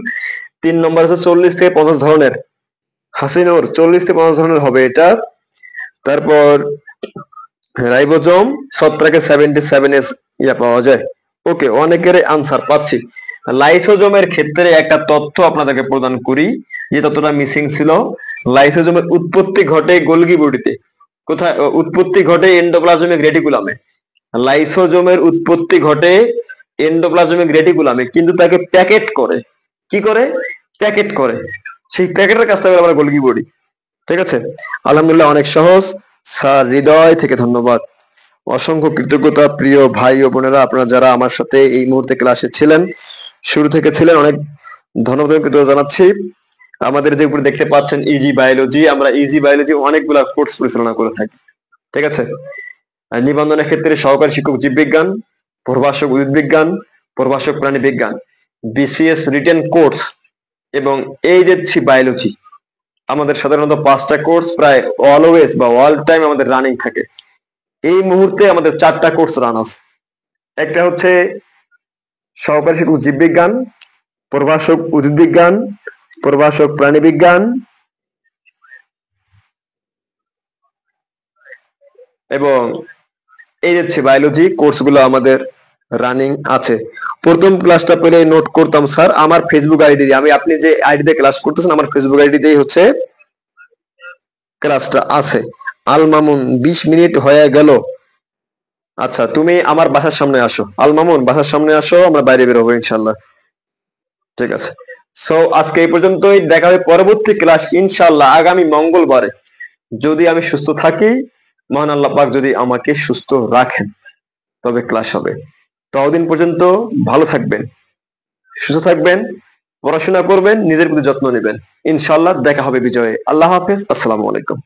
3 নম্বর হচ্ছে 40 থেকে 50 ধরনের। হাসিনুর, 40 থেকে 50 ধরনের হবে এটা। তারপর রাইবোজোম, ছত্রাকে 77S পাওয়া যায়। ওকে, অনেকের আনসার পাচ্ছি। লাইসোজোমের ক্ষেত্রে একটা তথ্য আপনাদেরকে প্রদান করি, যে তথ্যটা মিসিং ছিল। লাইসোজোমের উৎপত্তি ঘটে গোলগি বডিতে। কোথায় উৎপত্তি ঘটে? এন্ডোপ্লাজমিক রেটিকুলামে। লাইসোজোমের উৎপত্তি ঘটে এন্ডোপ্লাজমিক রেটিকুলামে, কিন্তু তাকে প্যাকেট করে। কি করে? প্যাকেট করে। সেই প্যাকেটের কাজটা করে আমরা গোলগি বডি। ঠিক আছে, আলহামদুলিল্লাহ, অনেক সহজ স্যার, হৃদয় থেকে ধন্যবাদ। অসংখ্য কৃতজ্ঞতা প্রিয় ভাই ও বোনেরা, আপনারা যারা আমার সাথে এই মুহূর্তে ক্লাসে ছিলেন, শুরু থেকে ছিলেন, অনেক ধন্যবাদ কৃতজ্ঞতা জানাচ্ছি। আমাদের যে উপরে দেখতে পাচ্ছেন ইজি বায়োলজি, আমরা ইজি বায়োলজি অনেকগুলা কোর্স পরিচালনা করে থাকি, ঠিক আছে। আর নিবন্ধনের ক্ষেত্রে সহকারী শিক্ষক জীববিজ্ঞান, প্রভাষক উদ্ভিদবিজ্ঞান, প্রভাষক প্রাণী বিজ্ঞান, বিসিএস রিটেন কোর্স এবং এইচএসসি বায়োলজি, আমাদের সাধারণত 5টা কোর্স প্রায় অলওয়েজ বা অল টাইম আমাদের রানিং থাকে। এই মুহূর্তে আমাদের 4টা কোর্স রান আছে। একটা হচ্ছে সহকারী শিক্ষক জীববিজ্ঞান, প্রভাষক উদ্ভিদবিজ্ঞান, প্রভাষক প্রাণী বিজ্ঞান এবং এইচএসসি বায়োলজি কোর্সগুলো আমাদের রানিং আছে। প্রথম ক্লাসটা পেলে নোট করতাম স্যার, আমার ফেসবুক আইডি দিয়ে, আপনি যে আইডিতে ক্লাস করতেছেন আমার ফেসবুক আইডিতেই হচ্ছে ক্লাসটা আছে। আল মামুন 20 মিনিট হয়ে গেল। আচ্ছা, তুমি আমার বাসার সামনে আসো, আল মামুন বাসার সামনে আসো, আমরা বাইরে বের হবো ইনশাল্লাহ, ঠিক আছে। সো আজকে এই পর্যন্তই, দেখা হবে পরবর্তী ক্লাস ইনশাল্লাহ আগামী মঙ্গলবারে, যদি আমি সুস্থ থাকি, মহান আল্লাহ পাক যদি আমাকে সুস্থ রাখেন, তবে ক্লাস হবে। ততদিন পর্যন্ত ভালো থাকবেন, সুস্থ থাকবেন, পড়াশোনা করবেন, নিজের প্রতি যত্ন নেবেন। ইনশাল্লাহ দেখা হবে বিজয়ে। আল্লাহ হাফেজ, আসসালামু আলাইকুম।